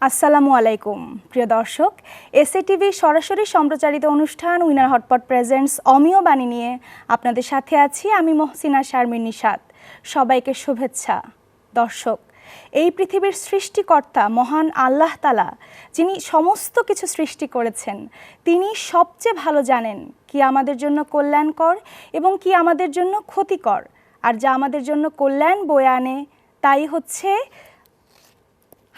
আসসালামু আলাইকুম প্রিয় দর্শক, এসএটিভি সরাসরি সম্প্রচারিত অনুষ্ঠান উইনার হটপট প্রেজেন্টস অমিয় বাণী নিয়ে আপনাদের সাথে আছি আমি মহসিনা শারমিন নিশাত। সবাইকে শুভেচ্ছা। দর্শক, এই পৃথিবীর সৃষ্টিকর্তা মহান আল্লাহ তাআলা, যিনি সমস্ত কিছু সৃষ্টি করেছেন, তিনি সবচেয়ে ভালো জানেন কি আমাদের জন্য কল্যাণকর এবং কি আমাদের জন্য ক্ষতিকর। আর যা আমাদের জন্য কল্যাণ বয়ে আনে তাই হচ্ছে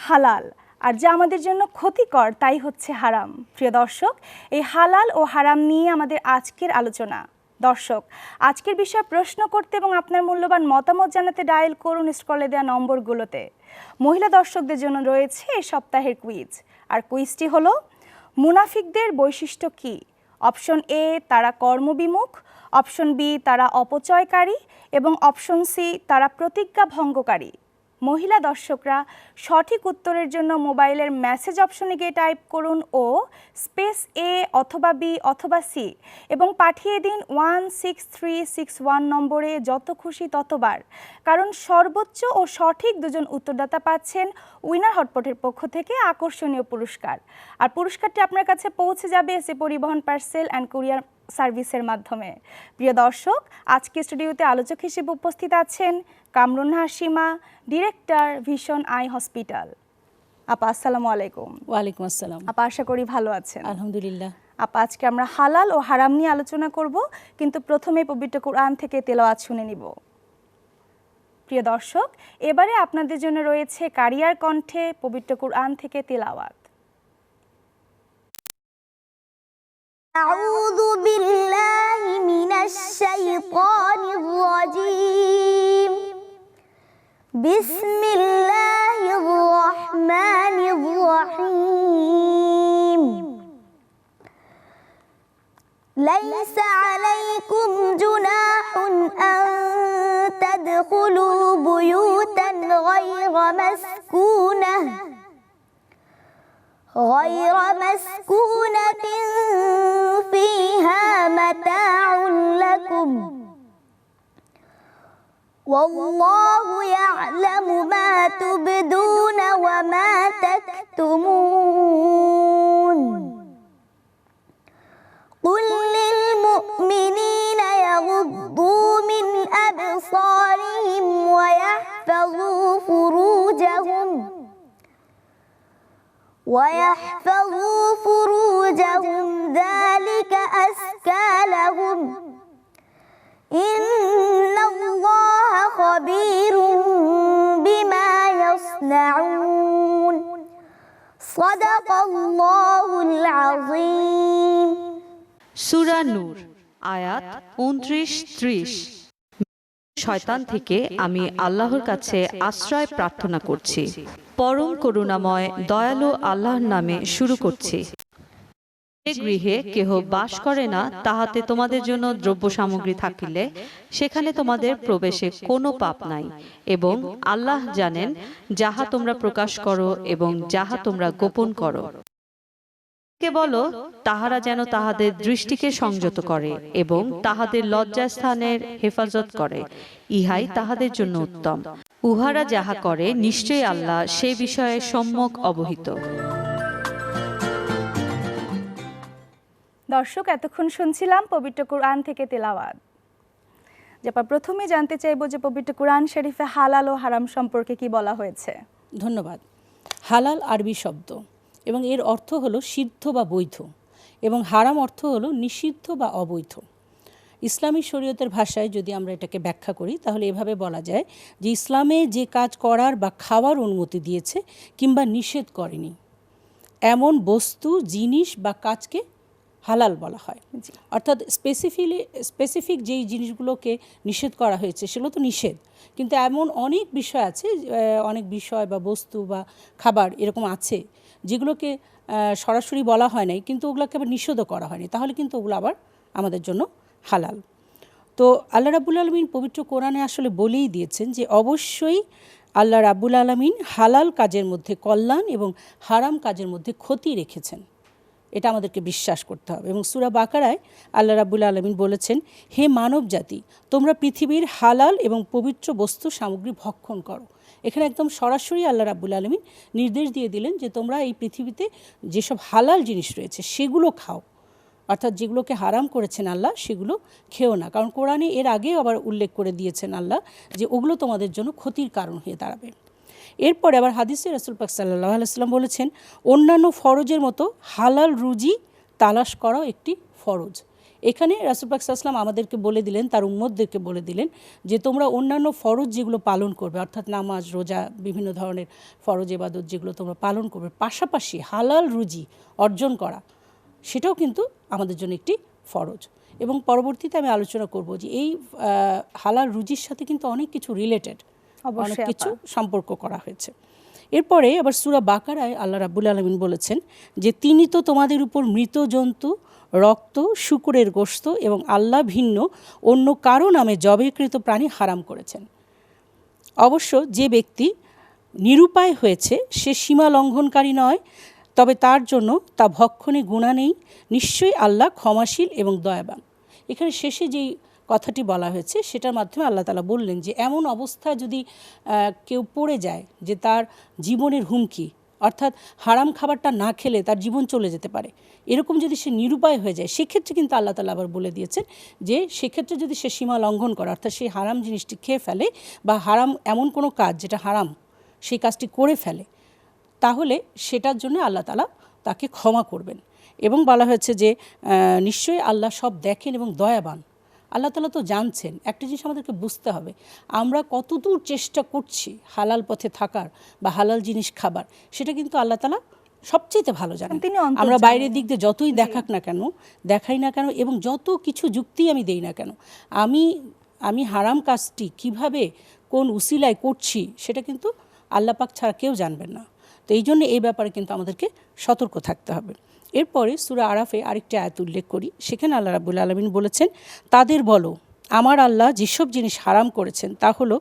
হালাল, আর যা আমাদের জন্য ক্ষতিকর তাই হচ্ছে হারাম। প্রিয় দর্শক, এই হালাল ও হারাম নিয়ে আমাদের আজকের আলোচনা। দর্শক, আজকের বিষয়ে প্রশ্ন করতে এবং আপনার মূল্যবান মতামত জানাতে ডায়াল করুন স্ক্রলে দেওয়া নম্বরগুলোতে। মহিলা দর্শকদের জন্য রয়েছে এই সপ্তাহের কুইজ, আর কুইজটি হলো মুনাফিকদের বৈশিষ্ট্য কী। অপশন এ, তারা কর্মবিমুখ; অপশন বি, তারা অপচয়কারী; এবং অপশন সি, তারা প্রতিজ্ঞা ভঙ্গকারী। মহিলা দর্শকরা সঠিক উত্তরের জন্য মোবাইলের মেসেজ অপশনে গিয়ে টাইপ করুন ও স্পেস এ অথবা বি অথবা সি এবং পাঠিয়ে দিন 16361 নম্বরে, যত খুশি ততবার। কারণ সর্বোচ্চ ও সঠিক দুজন উত্তরদাতা পাচ্ছেন উইনার হটপটের পক্ষ থেকে আকর্ষণীয় পুরস্কার। আর পুরস্কারটি আপনার কাছে পৌঁছে যাবে এসএ পরিবহন পার্সেল অ্যান্ড কুরিয়ার সার্ভিসের মাধ্যমে। প্রিয় দর্শক, আজকে স্টুডিওতে আলোচক হিসেবে উপস্থিত আছেন Kamrun Hashima, director vision eye hospital. আপা আসসালামু আলাইকুম। ওয়ালাইকুম আসসালাম। আপা, আশা করি ভালো আছেন। আলহামদুলিল্লাহ। আপা, আজকে আমরা হালাল ও হারাম নিয়ে আলোচনা করব, কিন্তু প্রথমে পবিত্র কোরআন থেকে তেলাওয়াত শুনে নিব। প্রিয় দর্শক, এবারে আপনাদের জন্য রয়েছে কারিয়ার কণ্ঠে পবিত্র কোরআন থেকে তেলাওয়াত। আউযু বিল্লাহি মিনাশ শাইতানির রাজীম। বিসমিল্লাহির রহমানির রহিম। লাইসা আলাইকুম জুনাহুন আন তাদখুলু বুয়ুতান গায়রা মাসকুনাহ غير مسكونة فيها متاع لكم والله يعلم ما تبدون وما تكتمون قل للمؤمنين يغضوا من أبصارهم ويحفظوا فروجهم ذلك أزكى لهم إن الله خبير بما يصنعون صدق الله العظيم। সূরা নূর, আয়াত 29-30। শয়তান থেকে আমি আল্লাহর কাছে আশ্রয় প্রার্থনা করছি। পরম করুণাময় দয়ালু আল্লাহর নামে শুরু করছি। যে গৃহে কেহ বাস করে না, তাহাতে তোমাদের জন্য দ্রব্য সামগ্রী থাকিলে সেখানে তোমাদের প্রবেশে কোনো পাপ নাই, এবং আল্লাহ জানেন যাহা তোমরা প্রকাশ করো এবং যাহা তোমরা গোপন করো। কে বলো, তাহারা যেন তাহাদের দৃষ্টিকে সংযত করে এবং তাহাদের লজ্জাস্থানের হেফাজত করে, ইহাই তাহাদের জন্য উত্তম। উহারা যাহা করে নিশ্চয়ই আল্লাহ সে বিষয়ে সম্যক অবহিত। দর্শক, এতক্ষণ শুনছিলাম পবিত্র কোরআন থেকে তেলাওয়াত। যেপা প্রথমে জানতে চাইব যে পবিত্র কোরআন শরীফে হালাল ও হারাম সম্পর্কে কি বলা হয়েছে। ধন্যবাদ। হালাল আরবি শব্দ এবং এর অর্থ হলো সিদ্ধ বা বৈধ, এবং হারাম অর্থ হলো নিষিদ্ধ বা অবৈধ। ইসলামী শরীয়তের ভাষায় যদি আমরা এটাকে ব্যাখ্যা করি তাহলে এভাবে বলা যায় যে ইসলামে যে কাজ করার বা খাওয়ার অনুমতি দিয়েছে কিংবা নিষেধ করেনি, এমন বস্তু, জিনিস বা কাজকে হালাল বলা হয়। অর্থাৎ স্পেসিফিক যেই জিনিসগুলোকে নিষেধ করা হয়েছে সেগুলো তো নিষেধ, কিন্তু এমন অনেক বিষয় আছে, অনেক বিষয় বা বস্তু বা খাবার এরকম আছে যেগুলোকে সরাসরি বলা হয় নাই, কিন্তু ওগুলোকে আবার নিষেধও করা হয়নি, তাহলে কিন্তু ওগুলো আবার আমাদের জন্য হালাল। তো আল্লাহ রাব্বুল আলামিন পবিত্র কোরআনে আসলে বলেই দিয়েছেন যে অবশ্যই আল্লাহ রাব্বুল আলামিন হালাল কাজের মধ্যে কল্যাণ এবং হারাম কাজের মধ্যে ক্ষতি রেখেছেন। এটা আমাদেরকে বিশ্বাস করতে হবে। এবং সূরা বাকারায় আল্লাহ রাব্বুল আলামিন বলেছেন, হে মানব জাতি, তোমরা পৃথিবীর হালাল এবং পবিত্র বস্তু সামগ্রী ভক্ষণ করো এখানে একদম সরাসরি আল্লাহ রাব্বুল আলামিন নির্দেশ দিয়ে দিলেন যে তোমরা এই পৃথিবীতে যেসব হালাল জিনিস রয়েছে সেগুলো খাও, অর্থাৎ যেগুলোকে হারাম করেছেন আল্লাহ সেগুলো খেও না। কারণ কোরআনে এর আগেও আবার উল্লেখ করে দিয়েছেন আল্লাহ যে ওগুলো তোমাদের জন্য ক্ষতির কারণ হয়ে দাঁড়াবে। এরপরে আবার হাদিসে রাসূল পাক সাল্লাল্লাহু আলাইহি ওয়াসাল্লাম বলেছেন অন্যান্য ফরজের মতো হালাল রুজি তালাশ করাও একটি ফরজ। এখানে রাসূল পাক সাল্লাল্লাহু আলাইহি ওয়াসাল্লাম আমাদেরকে বলে দিলেন, তার উম্মতদেরকে বলে দিলেন যে তোমরা অন্যান্য ফরজ যেগুলো পালন করবে, অর্থাৎ নামাজ, রোজা, বিভিন্ন ধরনের ফরজ ইবাদত যেগুলো তোমরা পালন করবে, পাশাপাশি হালাল রুজি অর্জন করা সেটাও কিন্তু আমাদের জন্য একটি ফরজ। এবং পরবর্তীতে আমি আলোচনা করব যে এই হালাল রুজির সাথে কিন্তু অনেক কিছু রিলেটেড, অনেক কিছু সম্পর্ক করা হয়েছে। এরপরে আবার সূরা বাকারায় আল্লাহ রাব্বুল আলামিন বলেছেন যে তিনি তো তোমাদের উপর মৃত জন্তু, রক্ত, শূকরের গোশত এবং আল্লাহ ভিন্ন অন্য কারো নামে জবেকৃত প্রাণী হারাম করেছেন। অবশ্য যে ব্যক্তি নিরুপায় হয়েছে সে সীমা লঙ্ঘনকারী নয়, তবে তার জন্য তা ভক্ষণে গুনাহ নেই, নিশ্চয়ই আল্লাহ ক্ষমাশীল এবং দয়াবান। এখানে শেষে যেই কথাটি বলা হয়েছে সেটার মাধ্যমে আল্লাহ তাআলা বললেন যে এমন অবস্থায় যদি কেউ পড়ে যায় যে তার জীবনের হুমকি, অর্থাৎ হারাম খাবারটা না খেলে তার জীবন চলে যেতে পারে, এরকম যদি সে নিরুপায় হয়ে যায় সেক্ষেত্রে কিন্তু আল্লাহ তাআলা আবার বলে দিয়েছেন যে সেক্ষেত্রে যদি সে সীমা লঙ্ঘন করে, অর্থাৎ সেই হারাম জিনিসটি খেয়ে ফেলে বা হারাম এমন কোনো কাজ যেটা হারাম সেই কাজটি করে ফেলে, তাহলে সেটার জন্য আল্লাহ তাআলা তাকে ক্ষমা করবেন। এবং বলা হয়েছে যে নিশ্চয়ই আল্লাহ সব দেখেন এবং দয়াবান। আল্লাহ তাআলা তো জানছেন। একটা জিনিস আমাদেরকে বুঝতে হবে, আমরা কতদূর চেষ্টা করছি হালাল পথে থাকার বা হালাল জিনিস খাবার, সেটা কিন্তু আল্লাহ তাআলা সবচেয়ে ভালো জানেন। আমরা বাইরের দিক দিয়ে যতই দেখাই না কেন এবং যত কিছু যুক্তি আমি দেই না কেন, আমি হারাম কাজটি কিভাবে কোন উসিলায় করছি সেটা কিন্তু আল্লাহ পাক ছাড়া কেউ জানবেন না। তো এই জন্য এই ব্যাপারে কিন্তু আমাদেরকে সতর্ক থাকতে হবে। এরপরে সূরা আরাফে আরেকটি আয়াত উল্লেখ করি, সেখানে আল্লাহ রাব্বুল আলামিন বলেছেন তাদের বলো আমার আল্লাহ যেসব জিনিস হারাম করেছেন তা হলো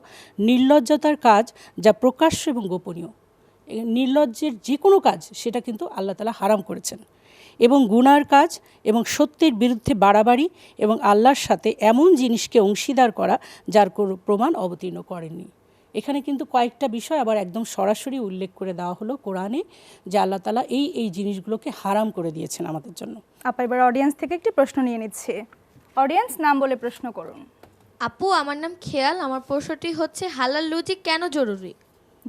নির্লজ্জতার কাজ যা প্রকাশ্য এবং গোপনীয়। নির্লজ্জের যে কোনো কাজ সেটা কিন্তু আল্লাহ তাআলা হারাম করেছেন, এবং গুনার কাজ এবং সত্যের বিরুদ্ধে বাড়াবাড়ি এবং আল্লাহর সাথে এমন জিনিসকে অংশীদার করা যার কোনো প্রমাণ অবতীর্ণ করেননি। এখানে কিন্তু কয়েকটা বিষয় আবার একদম সরাসরি উল্লেখ করে দেওয়া হলো কোরআনে যে আল্লাহ তাআলা এই জিনিসগুলোকে হারাম করে দিয়েছেন আমাদের জন্য। আপা এবার অডিয়েন্স থেকে একটি প্রশ্ন নিয়ে নিচ্ছে। অডিয়েন্স নাম বলে প্রশ্ন করুন। আপু, আমার নাম খেয়াল। আমার প্রশ্নটি হচ্ছে হালাল রুজি কেন জরুরি?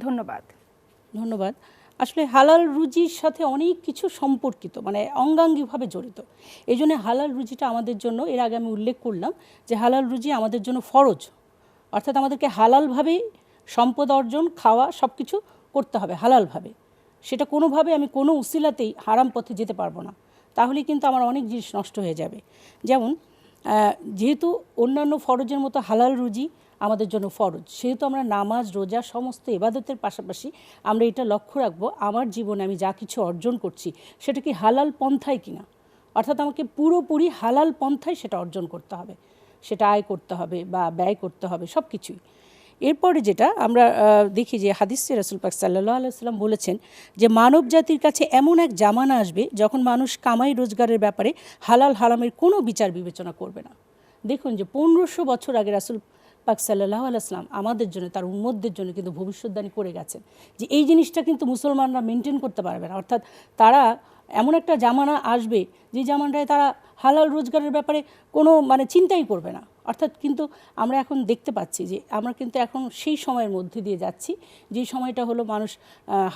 ধন্যবাদ। আসলে হালাল রুজির সাথে অনেক কিছু সম্পর্কিত, মানে অঙ্গাঙ্গিভাবে জড়িত। এই জন্য হালাল রুজিটা আমাদের জন্য, এর আগে আমি উল্লেখ করলাম যে হালাল রুজি আমাদের জন্য ফরজ, অর্থাৎ আমাদেরকে হালালভাবে সম্পদ অর্জন, খাওয়া সব কিছু করতে হবে হালালভাবে। সেটা কোনোভাবে আমি কোনো উসিলাতেই হারাম পথে যেতে পারবো না, তাহলে কিন্তু আমার অনেক জিনিস নষ্ট হয়ে যাবে। যেমন যেহেতু অন্যান্য ফরজের মতো হালাল রুজি আমাদের জন্য ফরজ, সেহেতু আমরা নামাজ, রোজা, সমস্ত ইবাদতের পাশাপাশি আমরা এটা লক্ষ্য রাখবো আমার জীবনে আমি যা কিছু অর্জন করছি সেটা কি হালাল পন্থায় কিনা, অর্থাৎ আমাকে পুরোপুরি হালাল পন্থায় সেটা অর্জন করতে হবে, সেটা আয় করতে হবে বা ব্যয় করতে হবে সব কিছুই। এরপরে যেটা আমরা দেখি যে হাদিসে রাসূল পাক সাল্লাল্লাহু আলাইহি ওয়াসাল্লাম বলেছেন যে মানব জাতির কাছে এমন এক জামানা আসবে যখন মানুষ কামাই রোজগারের ব্যাপারে হালাল হারামের কোনো বিচার বিবেচনা করবে না। দেখুন যে 1500 বছর আগে রাসূল পাক সাল্লাল্লাহু আলাইহি ওয়াসাল্লাম আমাদের জন্য, তার উম্মতদের জন্য কিন্তু ভবিষ্যদ্বাণী করে গেছেন যে এই জিনিসটা কিন্তু মুসলমানরা মেনটেন করতে পারবে না, অর্থাৎ তারা এমন একটা জামানা আসবে যে জামানায় তারা হালাল রোজগারের ব্যাপারে কোনো চিন্তাই করবে না। অর্থাৎ কিন্তু আমরা এখন দেখতে পাচ্ছি যে আমরা কিন্তু এখন সেই সময়ের মধ্যে দিয়ে যাচ্ছি যে সময়টা হলো মানুষ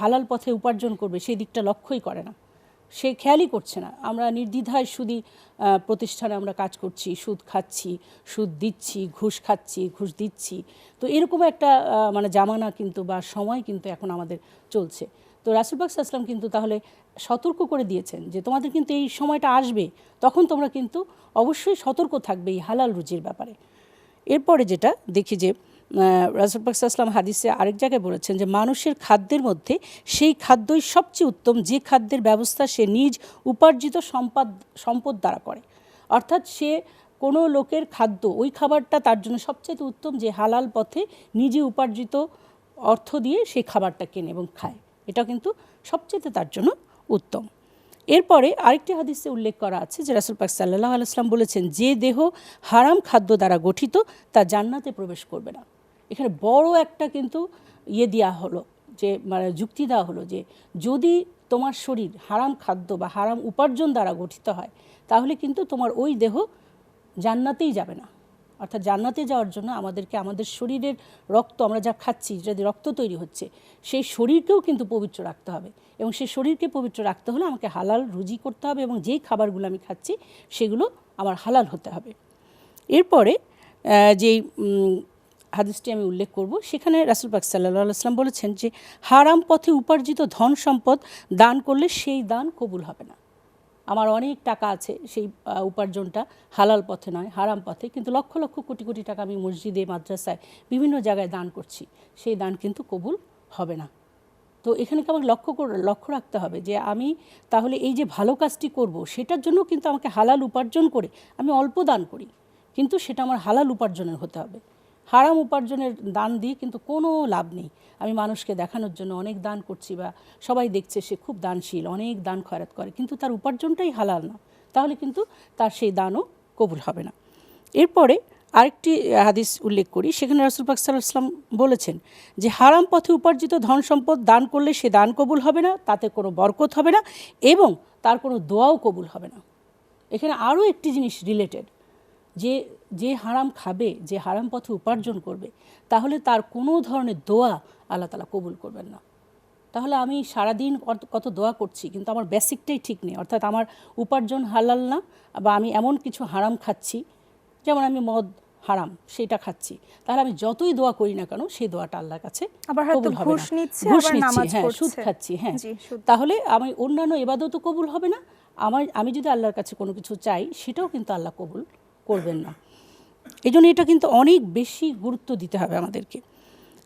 হালাল পথে উপার্জন করবে সেই দিকটা লক্ষ্যই করে না, সে খেয়ালই করছে না। আমরা নির্দ্বিধায় সুদী প্রতিষ্ঠানে আমরা কাজ করছি, সুদ খাচ্ছি, সুদ দিচ্ছি, ঘুষ খাচ্ছি, ঘুষ দিচ্ছি। তো এরকম একটা জামানা কিন্তু বা সময় কিন্তু এখন আমাদের চলছে। তো রাসূল পাক সাল্লাল্লাহু আলাইহি ওয়াসাল্লাম কিন্তু তাহলে সতর্ক করে দিয়েছেন যে তোমাদের কিন্তু এই সময়টা আসবে, তখন তোমরা কিন্তু অবশ্যই সতর্ক থাকবে এই হালাল রুজির ব্যাপারে। এরপরে যেটা দেখি যে রাসূল পাক সাল্লাল্লাহু আলাইহি ওয়াসাল্লাম হাদিসে আরেক জায়গায় বলেছেন যে মানুষের খাদ্যের মধ্যে সেই খাদ্যই সবচেয়ে উত্তম যে খাদ্যের ব্যবস্থা সে নিজ উপার্জিত সম্পদ দ্বারা করে। অর্থাৎ সে কোনো লোকের খাদ্য, ওই খাবারটা তার জন্য সবচেয়ে উত্তম যে হালাল পথে নিজে উপার্জিত অর্থ দিয়ে সেই খাবারটা কেনে এবং খায়, এটা কিন্তু সবচেয়ে তার জন্য উত্তম। এরপরে আরেকটি হাদিসে উল্লেখ করা আছে যে রাসূল পাক সাল্লাল্লাহু আলাইহি ওয়াসাল্লাম বলেছেন যে দেহ হারাম খাদ্য দ্বারা গঠিত তা জান্নাতে প্রবেশ করবে না। এখানে বড় একটা কিন্তু দেওয়া হলো, যে মানে যুক্তি দেওয়া হলো যে যদি তোমার শরীর হারাম খাদ্য বা হারাম উপার্জন দ্বারা গঠিত হয় তাহলে কিন্তু তোমার ওই দেহ জান্নাতেই যাবে না। অর্থাৎ জান্নাতে যাওয়ার জন্য আমাদেরকে আমাদের শরীরের রক্ত, আমরা যা খাচ্ছি, যদি রক্ত তৈরি হচ্ছে, সেই শরীরকেও কিন্তু পবিত্র রাখতে হবে। এবং সেই শরীরকে পবিত্র রাখতে হলে আমাকে হালাল রুজি করতে হবে এবং যেই খাবারগুলো আমি খাচ্ছি সেগুলো আমার হালাল হতে হবে। এরপরে যেই হাদিসটি আমি উল্লেখ করব, সেখানে রাসূল পাক সাল্লাল্লাহু আলাইহি ওয়াসাল্লাম বলেছেন যে হারাম পথে উপার্জিত ধন সম্পদ দান করলে সেই দান কবুল হবে না। আমার অনেক টাকা আছে, সেই উপার্জনটা হালাল পথে নয়, হারাম পথে, কিন্তু লক্ষ লক্ষ কোটি কোটি টাকা আমি মসজিদে, মাদ্রাসায়, বিভিন্ন জায়গায় দান করছি, সেই দান কিন্তু কবুল হবে না। তো এখানে আমার লক্ষ্য রাখতে হবে যে আমি তাহলে এই যে ভালো কাজটি করব সেটার জন্য কিন্তু আমাকে হালাল উপার্জন করে, আমি অল্প দান করি কিন্তু সেটা আমার হালাল উপার্জনের হতে হবে। হারাম উপার্জনের দান দিয়ে কিন্তু কোনো লাভ নেই। আমি মানুষকে দেখানোর জন্য অনেক দান করছি বা সবাই দেখছে সে খুব দানশীল, অনেক দান খয়রাত করে, কিন্তু তার উপার্জনটাই হালাল না, তাহলে কিন্তু তার সেই দানও কবুল হবে না। এরপরে আরেকটি হাদিস উল্লেখ করি, সেখানে রাসূল পাক সাল্লাল্লাহু আলাইহি ওয়াসাল্লাম বলেছেন যে হারাম পথে উপার্জিত ধন সম্পদ দান করলে সে দান কবুল হবে না, তাতে কোনো বরকত হবে না এবং তার কোনো দোয়াও কবুল হবে না। এখানে আরও একটি জিনিস রিলেটেড, যে হারাম খাবে, যে হারাম পথে উপার্জন করবে, তাহলে তার কোনো ধরনের দোয়া আল্লাহ তাআলা কবুল করবেন না। তাহলে আমি সারাদিন কত দোয়া করছি কিন্তু আমার বেসিকটাই ঠিক নেই, অর্থাৎ আমার উপার্জন হালাল না, বা আমি এমন কিছু হারাম খাচ্ছি, যেমন আমি মদ হারাম সেটা খাচ্ছি, তাহলে আমি যতই দোয়া করি না কেন সেই দোয়াটা আল্লাহর কাছে কবুল হবে না। ঘুষ নিচ্ছি, হ্যাঁ, সুদ খাচ্ছি, হ্যাঁ, তাহলে আমি অন্যান্য ইবাদতও কবুল হবে না। আমি যদি আল্লাহর কাছে কোনো কিছু চাই সেটাও কিন্তু আল্লাহ কবুল করবেন না। এই জন্য এটা কিন্তু অনেক বেশি গুরুত্ব দিতে হবে আমাদেরকে।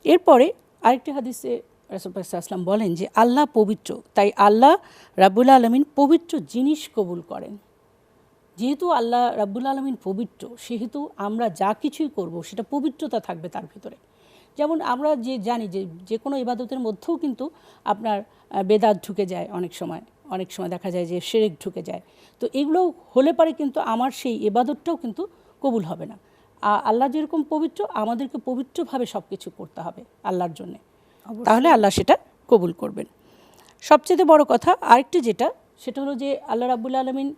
এরপরে আরেকটি হাদিসে রাসূল পাক সাল্লাল্লাহু আলাইহি ওয়াসাল্লাম বলেন যে আল্লাহ পবিত্র, তাই আল্লাহ রাব্বুল আলামিন পবিত্র জিনিস কবুল করেন। যেহেতু আল্লাহ রাব্বুল আলামিন পবিত্র, সেহেতু আমরা যা কিছুই করব সেটা পবিত্রতা থাকবে তার ভিতরে। যেমন আমরা জানি যে কোনো ইবাদতের মধ্যেও কিন্তু আপনার বেদাত ঢুকে যায়, অনেক সময় দেখা যায় যে শিরক ঢুকে যায়। তো এগুলো হলে পারে কিন্তু আমার সেই ইবাদতটাও কিন্তু কবুল হবে না। আল্লাহ যেরকম পবিত্র, আমাদেরকে পবিত্রভাবে সব কিছু করতে হবে আল্লাহর জন্যে, তাহলে আল্লাহ সেটা কবুল করবেন। সবচেয়ে বড় কথা আরেকটি যেটা, সেটা হলো যে আল্লাহ রাব্বুল আলামিন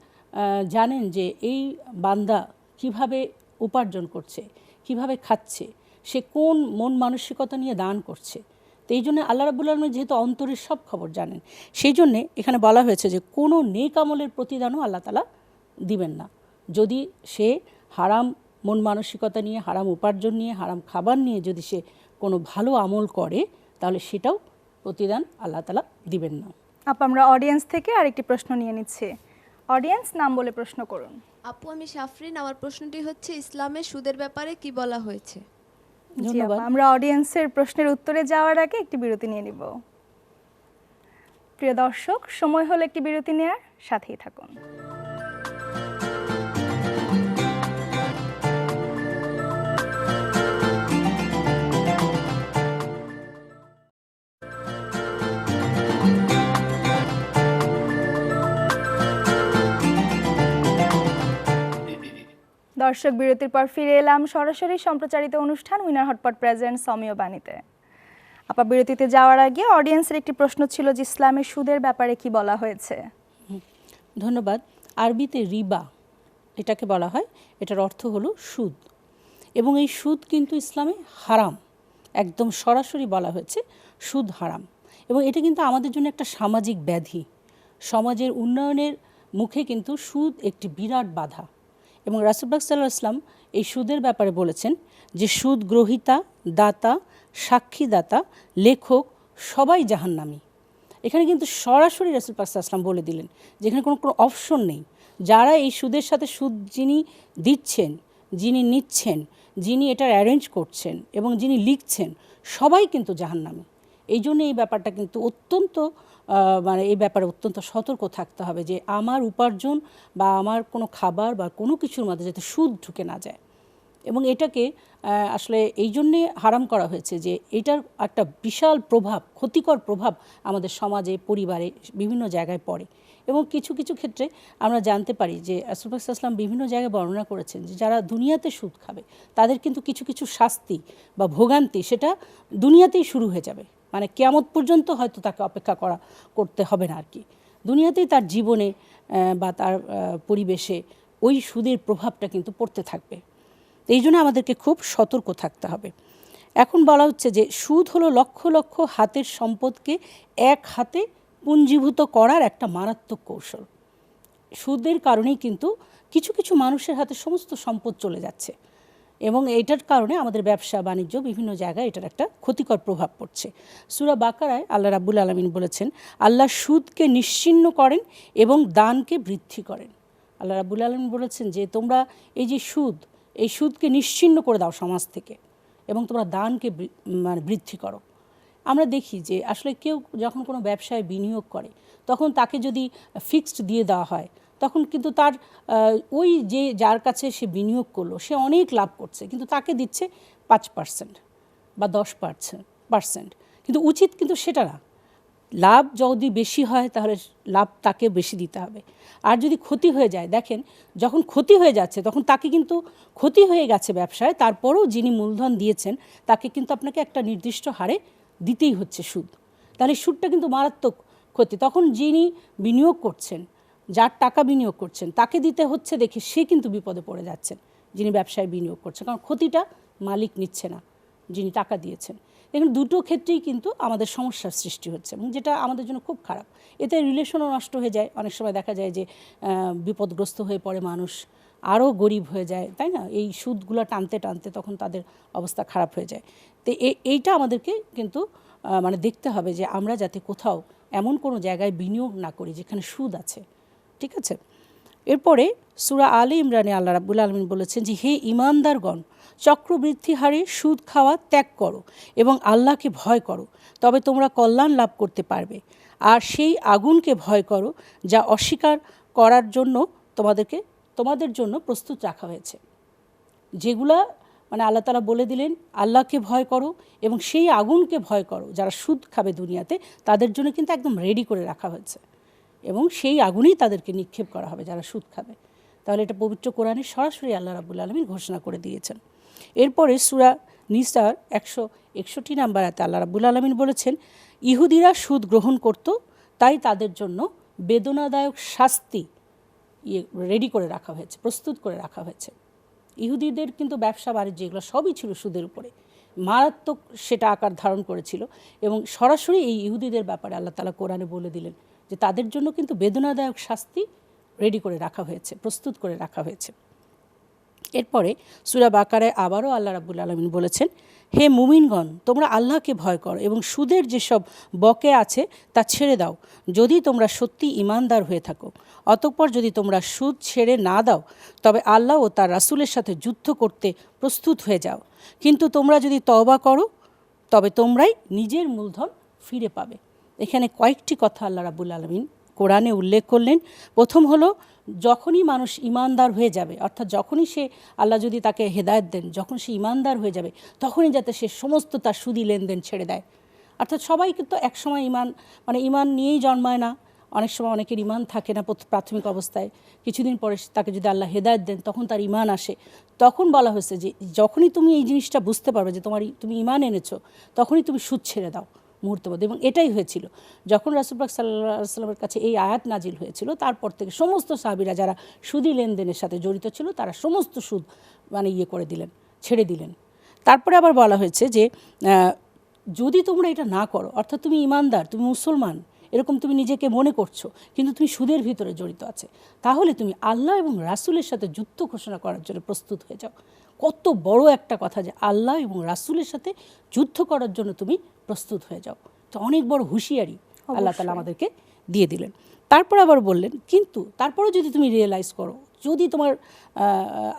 জানেন যে এই বান্দা কিভাবে উপার্জন করছে, কিভাবে খাচ্ছে, সে কোন মন মানসিকতা নিয়ে দান করছে। তো এই জন্য আল্লাহ রাব্বুল আলামিন যেহেতু অন্তরের সব খবর জানেন, সেই জন্যে এখানে বলা হয়েছে যে কোনো নেক আমলের প্রতিদানও আল্লাহ তাআলা দিবেন না। যদি সে হারাম মন মানসিকতা নিয়ে, হারাম উপার্জন নিয়ে, হারাম খাবার নিয়ে যদি সে কোনো ভালো আমল করে, তাহলে সেটাও প্রতিদান আল্লাহ তাআলা দিবেন না। আমরা অডিয়েন্স থেকে আরেকটি প্রশ্ন নিয়ে নিচ্ছি। অডিয়েন্স, নাম বলে প্রশ্ন করুন। আপু, আমি সাফরিন, আমার প্রশ্নটি হচ্ছে ইসলামে সুদের ব্যাপারে কি বলা হয়েছে? ধন্যবাদ। আমরা অডিয়েন্সের প্রশ্নের উত্তরে যাওয়ার আগে একটি বিরতি নিয়ে নিব। প্রিয় দর্শক, সময় হলো একটি বিরতি নেওয়ার, সাথেই থাকুন। দর্শক, বিরতির পর ফিরে এলাম সরাসরি সম্প্রচারিত অনুষ্ঠান উইনার হটপট প্রেজেন্টস অমিয় বাণীতে। বিরতিতে যাওয়ার আগে অডিয়েন্সের একটি প্রশ্ন ছিল যে ইসলামের সুদের ব্যাপারে কি বলা হয়েছে। ধন্যবাদ। আরবিতে রিবা এটাকে বলা হয়, এটার অর্থ হলো সুদ, এবং এই সুদ কিন্তু ইসলামে হারাম, একদম সরাসরি বলা হয়েছে সুদ হারাম। এবং এটা কিন্তু আমাদের জন্য একটা সামাজিক ব্যাধি, সমাজের উন্নয়নের মুখে কিন্তু সুদ একটি বিরাট বাধা। এবং রাসূল পাক সাল্লাল্লাহু আলাইহি ওয়াসাল্লাম এই সুদের ব্যাপারে বলেছেন যে সুদ গ্রহীতা, দাতা, সাক্ষীদাতা, লেখক সবাই জাহান্নামী। এখানে কিন্তু সরাসরি রাসূল পাক সাল্লাল্লাহু আলাইহি ওয়াসাল্লাম বলে দিলেন, যেখানে কোনো অপশন নেই। যারা এই সুদের সাথে সুদ যিনি দিচ্ছেন, যিনি নিচ্ছেন, যিনি এটার অ্যারেঞ্জ করছেন এবং যিনি লিখছেন, সবাই কিন্তু জাহান্নামী। এই জন্য এই ব্যাপারটা কিন্তু এই ব্যাপারে অত্যন্ত সতর্ক থাকতে হবে যে আমার উপার্জন বা আমার কোনো খাবার বা কোনো কিছুর মধ্যে যাতে সুদ ঢুকে না যায়। এবং এটাকে আসলে এই জন্যে হারাম করা হয়েছে যে এটার একটা বিশাল প্রভাব, ক্ষতিকর প্রভাব আমাদের সমাজে, পরিবারে, বিভিন্ন জায়গায় পড়ে। এবং কিছু কিছু ক্ষেত্রে আমরা জানতে পারি যে রাসূল পাক সাল্লাল্লাহু আলাইহি ওয়াসাল্লাম বিভিন্ন জায়গায় বর্ণনা করেছেন যে যারা দুনিয়াতে সুদ খাবে তাদের কিন্তু কিছু কিছু শাস্তি বা ভোগান্তি সেটা দুনিয়াতেই শুরু হয়ে যাবে, মানে কিয়ামত পর্যন্ত হয়তো তাকে অপেক্ষা করতে হবে না আর কি। দুনিয়াতেই তার জীবনে বা তার পরিবেশে ওই সুদের প্রভাবটা কিন্তু পড়তে থাকবে। এই জন্য আমাদেরকে খুব সতর্ক থাকতে হবে। এখন বলা হচ্ছে যে সুদ হলো লক্ষ লক্ষ হাতের সম্পদকে এক হাতে পুঞ্জীভূত করার একটা মারাত্মক কৌশল। সুদের কারণেই কিন্তু কিছু কিছু মানুষের হাতে সমস্ত সম্পদ চলে যাচ্ছে এবং এটার কারণে আমাদের ব্যবসা বাণিজ্য বিভিন্ন জায়গায় এটার একটা ক্ষতিকর প্রভাব পড়ছে। সূরা বাকারায় আল্লাহ রাব্বুল আলামিন বলেছেন, আল্লাহ সুদকে নিশ্চিহ্ন করেন এবং দানকে বৃদ্ধি করেন। আল্লাহ রাব্বুল আলামিন বলেছেন যে তোমরা এই যে সুদ, এই সুদকে নিশ্চিহ্ন করে দাও সমাজ থেকে এবং তোমরা দানকে মানে বৃদ্ধি করো। আমরা দেখি যে আসলে কেউ যখন কোনো ব্যবসায় বিনিয়োগ করে তখন তাকে যদি ফিক্সড দিয়ে দেওয়া হয় তখন কিন্তু তার ওই যে যার কাছে সে বিনিয়োগ করলো সে অনেক লাভ করছে, কিন্তু তাকে দিচ্ছে 5% বা 10%, কিন্তু উচিত কিন্তু সেটা না। লাভ যদি বেশি হয় তাহলে লাভ তাকে বেশি দিতে হবে। আর যদি ক্ষতি হয়ে যায়, দেখেন যখন ক্ষতি হয়ে যাচ্ছে তখন তাকে কিন্তু ক্ষতি হয়ে গেছে ব্যবসায়, তারপরেও যিনি মূলধন দিয়েছেন তাকে কিন্তু আপনাকে একটা নির্দিষ্ট হারে দিতেই হচ্ছে সুদ। তাহলে সুদটা কিন্তু মারাত্মক ক্ষতি। তখন যিনি বিনিয়োগ করছেন, যার টাকা বিনিয়োগ করছেন তাকে দিতে হচ্ছে দেখে সে কিন্তু বিপদে পড়ে যাচ্ছেন, যিনি ব্যবসায় বিনিয়োগ করছেন, কারণ ক্ষতিটা মালিক নিচ্ছে না, যিনি টাকা দিয়েছেন। এখানে দুটো ক্ষেত্রেই কিন্তু আমাদের সমস্যার সৃষ্টি হচ্ছে এবং যেটা আমাদের জন্য খুব খারাপ। এতে রিলেশনও নষ্ট হয়ে যায়, অনেক সময় দেখা যায় যে বিপদগ্রস্ত হয়ে পড়ে মানুষ, আরও গরিব হয়ে যায়, তাই না? এই সুদগুলো টানতে টানতে তখন তাদের অবস্থা খারাপ হয়ে যায়। তো এইটা আমাদেরকে কিন্তু মানে দেখতে হবে যে আমরা যাতে কোথাও এমন কোনো জায়গায় বিনিয়োগ না করি যেখানে সুদ আছে, ঠিক আছে? এরপরে সূরা আলে ইমরানে আল্লাহ রাব্বুল আলামিন বলেছেন যে হে ঈমানদারগণ, চক্রবৃদ্ধি হারে সুদ খাওয়া ত্যাগ করো এবং আল্লাহকে ভয় করো, তবে তোমরা কল্যাণ লাভ করতে পারবে। আর সেই আগুনকে ভয় করো যা অস্বীকার করার জন্য তোমাদের জন্য প্রস্তুত রাখা হয়েছে। যেগুলা মানে আল্লাহ তাআলা বলে দিলেন আল্লাহকে ভয় করো এবং সেই আগুনকে ভয় করো, যারা সুদ খাবে দুনিয়াতে তাদের জন্য কিন্তু একদম রেডি করে রাখা হয়েছে এবং সেই আগুনেই তাদেরকে নিক্ষেপ করা হবে যারা সুদ খাবে। তাহলে এটা পবিত্র কোরআনে সরাসরি আল্লাহ রাব্বুল আলামিন ঘোষণা করে দিয়েছেন। এরপরে সূরা নিসার 161 নম্বর আয়াতে আল্লাহ রাব্বুল আলামিন বলেছেন, ইহুদিরা সুদ গ্রহণ করত, তাই তাদের জন্য বেদনাদায়ক শাস্তি রেডি করে রাখা হয়েছে, প্রস্তুত করে রাখা হয়েছে। ইহুদিদের কিন্তু ব্যবসা বাণিজ্য এগুলো সবই ছিল সুদের উপরে, মারাত্মক সেটা আকার ধারণ করেছিল এবং সরাসরি এই ইহুদিদের ব্যাপারে আল্লাহ তাআলা কোরআনে বলে দিলেন যে তাদের জন্য কিন্তু বেদনাদায়ক শাস্তি রেডি করে রাখা হয়েছে, প্রস্তুত করে রাখা হয়েছে। এরপরে সূরা বাকারায় আবারও আল্লাহ রাব্বুল আলামিন বলেছেন, হে মুমিনগণ, তোমরা আল্লাহকে ভয় করো এবং সুদের যেসব বকে আছে তা ছেড়ে দাও যদি তোমরা সত্যি ঈমানদার হয়ে থাকো। অতঃপর যদি তোমরা সুদ ছেড়ে না দাও তবে আল্লাহ ও তার রাসূলের সাথে যুদ্ধ করতে প্রস্তুত হয়ে যাও, কিন্তু তোমরা যদি তওবা করো তবে তোমরাই নিজের মূলধন ফিরে পাবে। এখানে কয়েকটি কথা আল্লাহ রাব্বুল আলামিন কোরআনে উল্লেখ করলেন। প্রথম হলো, যখনই মানুষ ঈমানদার হয়ে যাবে, অর্থাৎ যখনই সে আল্লাহ যদি তাকে হেদায়েত দেন, যখন সে ঈমানদার হয়ে যাবে তখনই যাতে সে সমস্ত তার সুদি লেনদেন ছেড়ে দেয়। অর্থাৎ সবাই কিন্তু একসময় ঈমান নিয়েই জন্মায় না, অনেক সময় অনেকের ঈমান থাকে না প্রাথমিক অবস্থায়, কিছুদিন পরে তাকে যদি আল্লাহ হেদায়েত দেন তখন তার ঈমান আসে। তখন বলা হয়েছে যে যখনই তুমি এই জিনিসটা বুঝতে পারবে যে তুমি ঈমান এনেছো তখনই তুমি সুদ ছেড়ে দাও মুহূর্তের মধ্যে। এবং এটাই হয়েছিল যখন রাসূল পাক সাল্লাল্লাহু আলাইহি ওয়াসাল্লামের কাছে এই আয়াত নাজিল হয়েছিল, তারপর থেকে সমস্ত সাহাবীরা যারা সুদি লেনদেনের সাথে জড়িত ছিল তারা সমস্ত সুদ করে দিলেন, ছেড়ে দিলেন। তারপরে আবার বলা হয়েছে যে যদি তোমরা এটা না করো, অর্থাৎ তুমি ঈমানদার, তুমি মুসলমান এরকম তুমি নিজেকে মনে করছো, কিন্তু তুমি সুদের ভিতরে জড়িত আছে, তাহলে তুমি আল্লাহ এবং রাসূলের সাথে যুদ্ধ ঘোষণা করার জন্য প্রস্তুত হয়ে যাও। কত বড় একটা কথা যে আল্লাহ এবং রাসূলের সাথে যুদ্ধ করার জন্য তুমি প্রস্তুত হয়ে যাও। তো অনেক বড় হুঁশিয়ারি আল্লাহ তাআলা আমাদেরকে দিয়ে দিলেন। তারপর আবার বললেন, কিন্তু তারপরেও যদি তুমি রিয়েলাইজ করো, যদি তোমার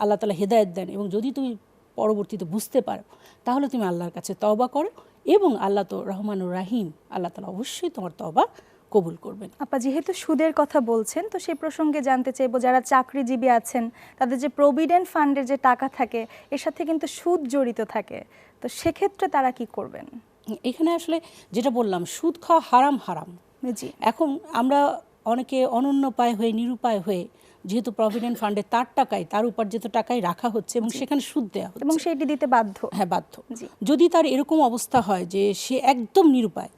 আল্লাহ তাআলা হেদায়েত দেন এবং যদি তুমি পরবর্তীতে বুঝতে পারো, তাহলে তুমি আল্লাহর কাছে তওবা করো এবং আল্লাহ তো রহমানুর রাহিম, আল্লাহ তাআলা অবশ্যই তোমার তওবা কবুল করবেন। আপা যেহেতু সুদের কথা বলছেন, তো সেই প্রসঙ্গে জানতে চাইবো, যারা চাকরিজীবী আছেন তাদের যে প্রভিডেন্ট ফান্ডের যে টাকা থাকে এর সাথে কিন্তু সুদ জড়িত থাকে, তো সেক্ষেত্রে তারা কি করবেন? এখানে আসলে যেটা বললাম, সুদ খাওয়া হারাম। জি। এখন আমরা অনেকে অনন্যপায় হয়ে নিরুপায় হয়ে যেহেতু প্রভিডেন্ট ফান্ডে তার টাকায় তার উপার্জিত টাকায় রাখা হচ্ছে এবং সেখানে সুদ দেওয়া হচ্ছে এবং সেটি দিতে বাধ্য। হ্যাঁ বাধ্য। জি। যদি তার এরকম অবস্থা হয় যে সে একদম নিরুপায়,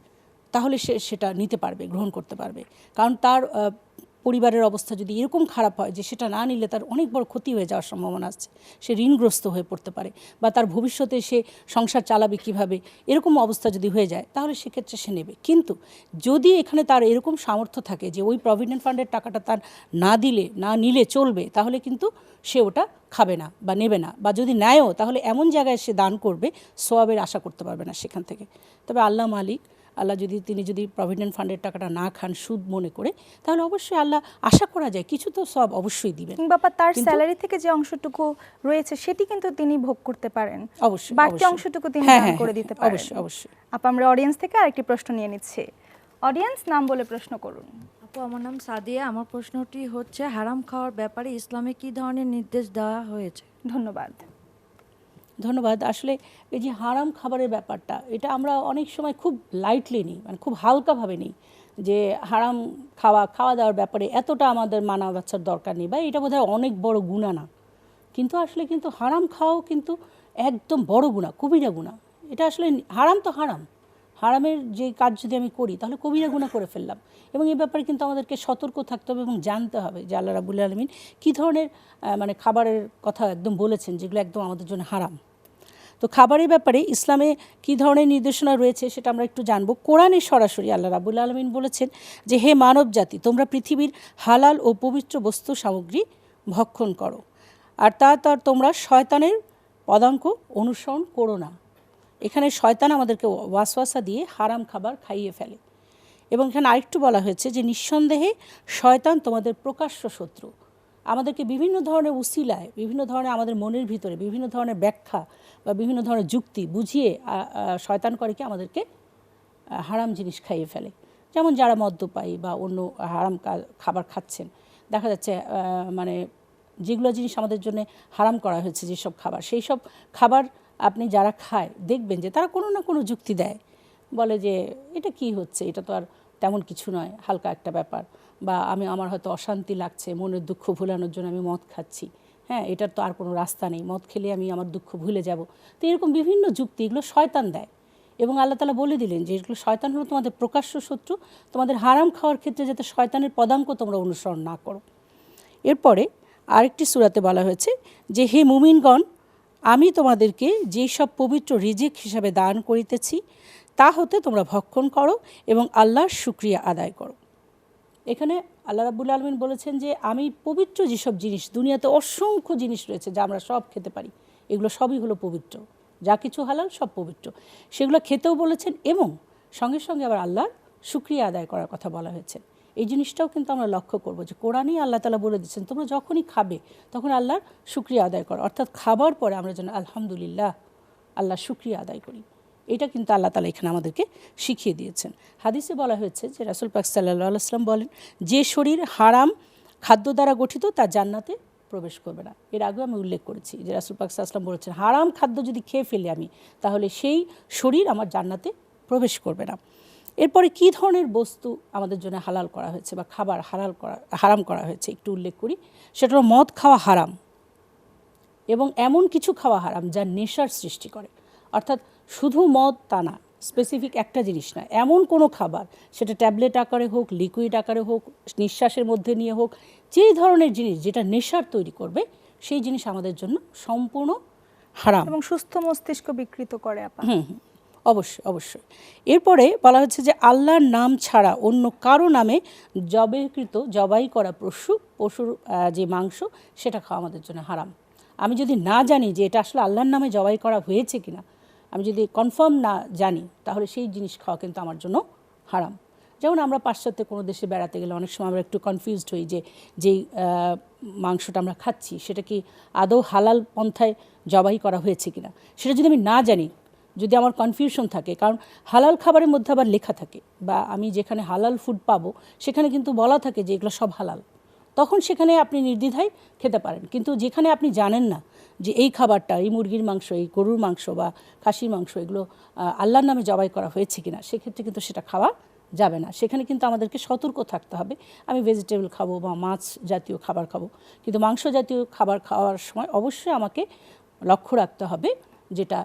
তাহলে সে সেটা নিতে পারবে, গ্রহণ করতে পারবে। কারণ তার পরিবারের অবস্থা যদি এরকম খারাপ হয় যে সেটা না নিলে তার অনেক বড় ক্ষতি হয়ে যাওয়ার সম্ভাবনা আছে, সে ঋণগ্রস্ত হয়ে পড়তে পারে, বা তার ভবিষ্যতে সে সংসার চালাবে কীভাবে, এরকম অবস্থা যদি হয়ে যায় তাহলে সেক্ষেত্রে সে নেবে। কিন্তু যদি এখানে তার এরকম সামর্থ্য থাকে যে ওই প্রভিডেন্ট ফান্ডের টাকাটা তার না নিলে চলবে, তাহলে কিন্তু সে ওটা খাবে না বা নেবে না, বা যদি নেয়ও তাহলে এমন জায়গায় সে দান করবে সওয়াবের আশা করতে পারবে না সেখান থেকে। তবে আল্লাহ মালিক, আল্লাহ তিনি যদি প্রভিডেন্ট ফান্ডের টাকাটা না খান সুদ মনে করে, তাহলে অবশ্যই আল্লাহ আশা করা যায় কিছু তো সব অবশ্যই দিবেন, কিংবা তার স্যালারি থেকে যে অংশটুকু রয়েছে সেটি কিন্তু তিনি ভোগ করতে পারেন, অবশ্যই বাড়তি অংশটুকু তিনি দান করে দিতে পারেন। অবশ্যই অবশ্যই। আপু, আমরা অডিয়েন্স থেকে আরেকটি প্রশ্ন নিয়ে নিচ্ছি। অডিয়েন্স, নাম বলে প্রশ্ন করুন। আপু, আমার নাম সাদিয়া। আমার প্রশ্নটি হচ্ছে হারাম খাওয়ার ব্যাপারে ইসলামে কি ধরনের নির্দেশ দেওয়া হয়েছে? ধন্যবাদ। আসলে এই যে হারাম খাবারের ব্যাপারটা, এটা আমরা অনেক সময় খুব লাইটলি নিই, মানে খুব হালকাভাবে নিই, যে হারাম খাওয়া দাওয়ার ব্যাপারে এতটা আমাদের মানা বাচ্চার দরকার নেই, বা এটা বোধহয় অনেক বড় গুনাহ না। কিন্তু আসলে কিন্তু হারাম খাওয়াও কিন্তু একদম বড় গুনাহ, কবিরা গুনাহ। এটা আসলে হারাম তো হারাম, হারামের যে কাজ যদি আমি করি তাহলে কবিরা গুনাহ করে ফেললাম। এবং এই ব্যাপারে কিন্তু আমাদেরকে সতর্ক থাকতে হবে এবং জানতে হবে যে আল্লাহ রাব্বুল আলামিন কী ধরনের মানে খাবারের কথা একদম বলেছেন যেগুলো একদম আমাদের জন্য হারাম। তো খাবারের ব্যাপারে ইসলামে কী ধরনের নির্দেশনা রয়েছে সেটা আমরা একটু জানবো। কোরআনে সরাসরি আল্লাহ রাব্বুল আলামিন বলেছেন যে হে মানব জাতি, তোমরা পৃথিবীর হালাল ও পবিত্র বস্তু সামগ্রী ভক্ষণ করো, আর তোমরা শয়তানের পদাঙ্ক অনুসরণ করো না। এখানে শয়তান আমাদেরকে ওয়াসওয়াসা দিয়ে হারাম খাবার খাইয়ে ফেলে। এবং এখানে আরেকটু বলা হয়েছে যে নিঃসন্দেহে শয়তান তোমাদের প্রকাশ্য শত্রু। আমাদেরকে বিভিন্ন ধরনের উসিলায়, বিভিন্ন ধরনের আমাদের মনের ভিতরে বিভিন্ন ধরনের ব্যাখ্যা বা বিভিন্ন ধরনের যুক্তি বুঝিয়ে শয়তান করে কি আমাদেরকে হারাম জিনিস খাইয়ে ফেলে। যেমন যারা মদ্যপায়ী বা অন্য হারাম খাবার খাচ্ছেন, দেখা যাচ্ছে মানে যেগুলো জিনিস আমাদের জন্য হারাম করা হয়েছে যেসব খাবার, সেই সব খাবার আপনি যারা খায় দেখবেন যে তারা কোনো না কোনো যুক্তি দেয়, বলে যে এটা কি হচ্ছে, এটা তো আর তেমন কিছু নয়, হালকা একটা ব্যাপার, বা আমার হয়তো অশান্তি লাগছে, মনের দুঃখ ভুলানোর জন্য আমি মদ খাচ্ছি, হ্যাঁ এটার তো আর কোনো রাস্তা নেই, মদ খেলে আমি আমার দুঃখ ভুলে যাব। তো এরকম বিভিন্ন যুক্তি এগুলো শয়তান দেয়। এবং আল্লাহ তাআলা বলে দিলেন যে এগুলো শয়তান হলো তোমাদের প্রকাশ্য শত্রু, তোমাদের হারাম খাওয়ার ক্ষেত্রে যাতে শয়তানের পদাঙ্ক তোমরা অনুসরণ না করো। এরপরে আরেকটি সূরাতে বলা হয়েছে যে হে মুমিনগণ, আমি তোমাদেরকে যেই সব পবিত্র রিজিক হিসাবে দান করিতেছি তা হতে তোমরা ভক্ষণ করো এবং আল্লাহর শুকরিয়া আদায় করো। এখানে আল্লাহ রাব্বুল আলামিন বলেছেন যে আমি পবিত্র যেসব জিনিস, দুনিয়াতে অসংখ্য জিনিস রয়েছে যা আমরা সব খেতে পারি, এগুলো সবই হলো পবিত্র, যা কিছু হালাল সব পবিত্র, সেগুলো খেতেও বলেছেন এবং সঙ্গে সঙ্গে আবার আল্লাহর শুকরিয়া আদায় করার কথা বলা হয়েছে। এই জিনিসটাও কিন্তু আমরা লক্ষ্য করব যে কোরআনেই আল্লাহ তাআলা বলে দিচ্ছেন তোমরা যখনই খাবে তখন আল্লাহর শুকরিয়া আদায় করো, অর্থাৎ খাবার পরে আমরা যেন আলহামদুলিল্লাহ আল্লাহর শুকরিয়া আদায় করি। এটা কিন্তু আল্লাহ তাআলা এখানে আমাদেরকে শিখিয়ে দিয়েছেন। হাদিসে বলা হয়েছে যে রাসূল পাক সাল্লাল্লাহু আলাইহি ওয়াসাল্লাম বলেন, যে শরীর হারাম খাদ্য দ্বারা গঠিত তা জান্নাতে প্রবেশ করবে না। এর আগেও আমি উল্লেখ করেছি যে রাসূল পাক সাল্লাল্লাহু আলাইহি ওয়াসাল্লাম বলেছেন হারাম খাদ্য যদি খেয়ে ফেলি আমি, তাহলে সেই শরীর আমার জান্নাতে প্রবেশ করবে না। এরপরে কী ধরনের বস্তু আমাদের জন্য হালাল করা হয়েছে বা খাবার হারাম করা হয়েছে একটু উল্লেখ করি। সেটা হলো মদ খাওয়া হারাম এবং এমন কিছু খাওয়া হারাম যা নেশার সৃষ্টি করে, অর্থাৎ শুধু মদ তা না, স্পেসিফিক একটা জিনিস না, এমন কোনো খাবার, সেটা ট্যাবলেট আকারে হোক, লিকুইড আকারে হোক, নিঃশ্বাসের মধ্যে নিয়ে হোক, যেই ধরনের জিনিস যেটা নেশার তৈরি করবে সেই জিনিস আমাদের জন্য সম্পূর্ণ হারাম এবং সুস্থ মস্তিষ্ক বিকৃত করে আপা। অবশ্যই অবশ্যই। এরপরে বলা হচ্ছে যে আল্লাহর নাম ছাড়া অন্য কারো নামে জবাই করা পশুর যে মাংস সেটা খাওয়া আমাদের জন্য হারাম। আমি যদি না জানি যে এটা আসলে আল্লাহর নামে জবাই করা হয়েছে কিনা, আমি যদি কনফার্ম না জানি, তাহলে সেই জিনিস খাওয়া কিন্তু আমার জন্য হারাম। যেমন আমরা পাশ্চাত্যে কোনো দেশে বেড়াতে গেলে অনেক সময় আমরা একটু কনফিউজড হই যে যেই মাংসটা আমরা খাচ্ছি সেটা কি আদৌ হালাল পন্থায় জবাই করা হয়েছে কিনা। সেটা যদি আমি না জানি, যদি আমার কনফিউশন থাকে, কারণ হালাল খাবারের মধ্যে আবার লেখা থাকে, বা আমি যেখানে হালাল ফুড পাবো সেখানে কিন্তু বলা থাকে যে এগুলো সব হালাল, তখন সেখানে আপনি নির্দ্বিধায় খেতে পারেন। কিন্তু যেখানে আপনি জানেন না যে এই খাবারটা, এই মুরগির মাংস, এই গরুর মাংস বা খাসির মাংস এগুলো আল্লাহর নামে জবাই করা হয়েছে কিনা, সেক্ষেত্রে কিন্তু সেটা খাওয়া যাবে না। সেখানে কিন্তু আমাদেরকে সতর্ক থাকতে হবে। আমি ভেজিটেবল খাবো বা মাছ জাতীয় খাবার খাবো, কিন্তু মাংস জাতীয় খাবার খাওয়ার সময় অবশ্যই আমাকে লক্ষ্য রাখতে হবে যেটা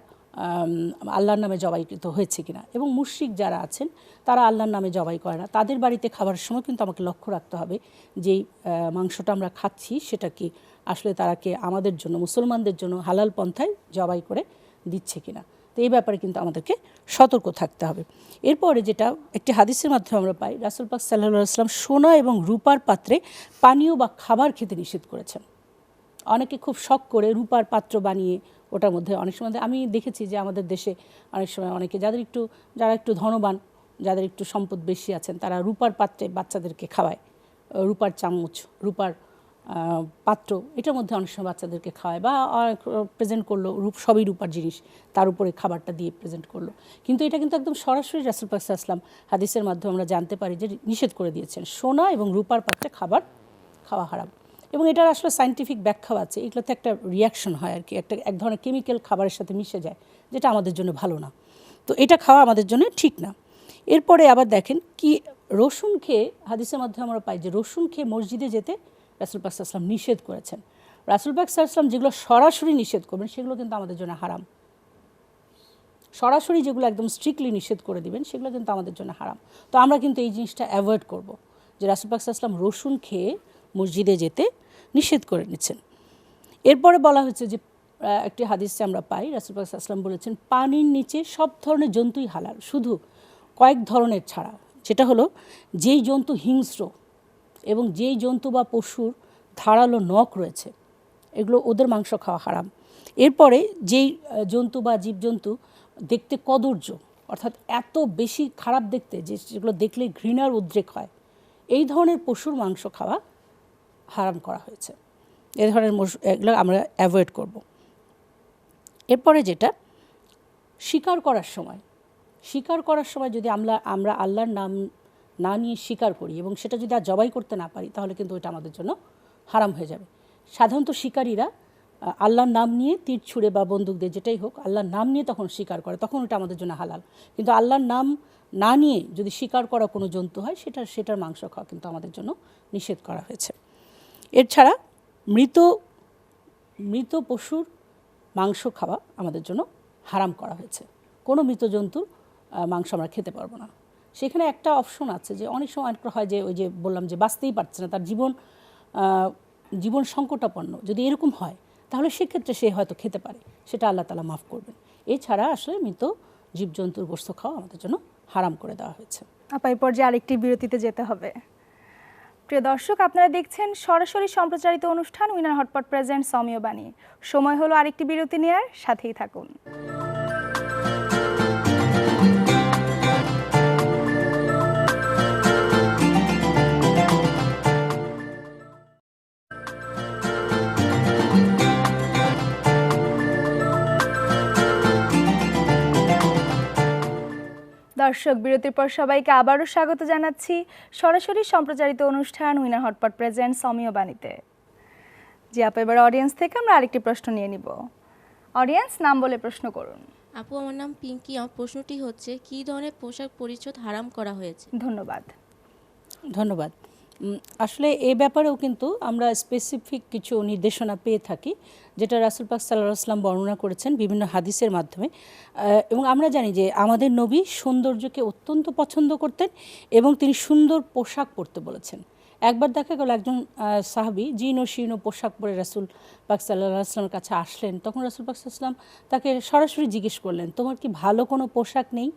আল্লাহর নামে জবাইকৃত হয়েছে কিনা। এবং মুশরিক যারা আছেন তারা আল্লাহর নামে জবাই করে না, তাদের বাড়িতে খাবার সময় কিন্তু আমাকে লক্ষ্য রাখতে হবে যেই মাংসটা আমরা খাচ্ছি সেটা কি আসলে তারা কে আমাদের জন্য, মুসলমানদের জন্য হালাল পন্থায় জবাই করে দিচ্ছে কিনা। তো এই ব্যাপারে কিন্তু আমাদেরকে সতর্ক থাকতে হবে। এরপরে যেটা একটি হাদিসের মাধ্যমে আমরা পাই, রাসূল পাক সাল্লাল্লাহু আলাইহি ওয়াসাল্লাম সোনা এবং রূপার পাত্রে পানীয় বা খাবার খেতে নিষেধ করেছেন। অনেকে খুব শখ করে রূপার পাত্র বানিয়ে ওটার মধ্যে অনেক সময় আমি দেখেছি যে আমাদের দেশে অনেক সময় অনেকে যারা একটু ধনবান, যাদের একটু সম্পদ বেশি আছেন, তারা রূপার পাত্রে বাচ্চাদেরকে খাওয়ায়, রূপার চামচ, রূপার পাত্র, এটার মধ্যে অনেক সময় বাচ্চাদেরকে খাওয়ায় বা প্রেজেন্ট করলো, সবই রূপার জিনিস, তার উপরে খাবারটা দিয়ে প্রেজেন্ট করলো। কিন্তু এটা কিন্তু একদম সরাসরি রাসূল পাক সাল্লাল্লাহু আলাইহি ওয়াসাল্লাম হাদিসের মাধ্যমে আমরা জানতে পারি যে নিষেধ করে দিয়েছেন, সোনা এবং রূপার পাত্রে খাবার খাওয়া হারাম। এবং এটার আসলে সায়েন্টিফিক ব্যাখ্যাও আছে। এগুলোতে একটা রিয়াকশন হয় আর কি, এক ধরনের কেমিক্যাল খাবারের সাথে মিশে যায়, যেটা আমাদের জন্য ভালো না। তো এটা খাওয়া আমাদের জন্য ঠিক না। এরপরে আবার দেখেন কি, রসুন খেয়ে হাদিসের মাধ্যমে আমরা পাই যে রসুন খেয়ে মসজিদে যেতে রাসূল পাক সাল্লাল্লাহু আলাইহি ওয়াসাল্লাম নিষেধ করেছেন। রাসূল পাক সাল্লাল্লাহু আলাইহি ওয়াসাল্লাম যেগুলো সরাসরি নিষেধ করবেন সেগুলো কিন্তু আমাদের জন্য হারাম। সরাসরি যেগুলো একদম স্ট্রিক্টলি নিষেধ করে দিবেন সেগুলো কিন্তু আমাদের জন্য হারাম। তো আমরা কিন্তু এই জিনিসটা অ্যাভয়েড করব, যে রাসূল পাক সাল্লাল্লাহু আলাইহি ওয়াসাল্লাম রসুন খেয়ে মসজিদে যেতে নিষেধ করে নিচ্ছেন। এরপরে বলা হয়েছে যে একটি হাদিসে আমরা পাই, রাসূল পাক সাল্লাল্লাহু আলাইহি ওয়াসাল্লাম বলেছেন পানির নিচে সব ধরনের জন্তুই হালাল, শুধু কয়েক ধরনের ছাড়া, যেটা হলো যেই জন্তু হিংস্র এবং যেই জন্তু বা পশুর ধারালো নখ রয়েছে, এগুলো ওদের মাংস খাওয়া হারাম। এরপরে যেই জন্তু বা জীবজন্তু দেখতে কদর্য, অর্থাৎ এত বেশি খারাপ দেখতে যে যেগুলো দেখলে ঘৃণার উদ্রেক হয়, এই ধরনের পশুর মাংস খাওয়া হারাম করা হয়েছে। এই ধরনের এগুলো আমরা অ্যাভয়েড করব। এরপরে যেটা শিকার করার সময় যদি আমরা আল্লাহর নাম না নিয়ে শিকার করি এবং সেটা যদি আর জবাই করতে না পারি, তাহলে কিন্তু ওইটা আমাদের জন্য হারাম হয়ে যাবে। সাধারণত শিকারীরা আল্লাহর নাম নিয়ে তীর ছুঁড়ে বা বন্দুক দিয়ে যেটাই হোক আল্লাহর নাম নিয়ে তখন শিকার করে, তখন ওটা আমাদের জন্য হালাল। কিন্তু আল্লাহর নাম না নিয়ে যদি শিকার করা কোনো জন্তু হয় সেটার মাংস খাওয়া কিন্তু আমাদের জন্য নিষেধ করা হয়েছে। এছাড়া মৃত পশুর মাংস খাওয়া আমাদের জন্য হারাম করা হয়েছে। কোনো মৃত জন্তুর মাংস আমরা খেতে পারবো না। সেখানে একটা অপশন আছে যে অনেক সময় হয় যে ওই যে বললাম যে বাঁচতেই পারছে না, তার জীবন সংকটাপন্ন, যদি এরকম হয় তাহলে সেক্ষেত্রে সে হয়তো খেতে পারে, সেটা আল্লাহ তাআলা মাফ করবেন। এছাড়া আসলে মৃত জীবজন্তুর গোশত খাওয়া আমাদের জন্য হারাম করে দেওয়া হয়েছে। আপা এই পর্যায়ে আরেকটি বিরতিতে যেতে হবে। প্রিয় দর্শক, আপনারা দেখছেন সরাসরি সম্প্রচারিত অনুষ্ঠান উইনার হটপট প্রেজেন্ট সৌমিয় বাণী। সময় হলো আরেকটি বিরতি নেওয়ার, সাথেই থাকুন। দর্শক, বিরতির পর সবাইকে আবারও স্বাগত জানাচ্ছি সরাসরি সম্প্রচারিত অনুষ্ঠান উইনার হটপট প্রেজেন্ট সৌমিয় বাণীতে। জি আপা, এবার অডিয়েন্স থেকে আমরা আরেকটি প্রশ্ন নিয়ে নিব। অডিয়েন্স, নাম বলে প্রশ্ন করুন। আপু, আমার নাম পিঙ্কি। আমার প্রশ্নটি হচ্ছে, কী ধরনের পোশাক পরিচ্ছদ হারাম করা হয়েছে? ধন্যবাদ। আসলে এই ব্যাপারেও কিন্তু আমরা স্পেসিফিক কিছু নির্দেশনা পেয়ে থাকি, যেটা রাসূল পাক সাল্লাল্লাহু আলাইহি ওয়াসাল্লাম বর্ণনা করেছেন বিভিন্ন হাদিসের মাধ্যমে। এবং আমরা জানি যে আমাদের নবী সৌন্দর্যকে অত্যন্ত পছন্দ করতেন এবং তিনি সুন্দর পোশাক পরতে বলেছেন। একবার দেখা গেল একজন সাহাবী জীর্ণ শীর্ণ পোশাক পরে রাসূল পাক সাল্লাল্লাহু আলাইহি ওয়াসাল্লামের কাছে আসলেন। তখন রাসূল পাক সাল্লাল্লাহু আলাইহি ওয়াসাল্লাম তাকে সরাসরি জিজ্ঞেস করলেন, তোমার কি ভালো কোনো পোশাক নেই?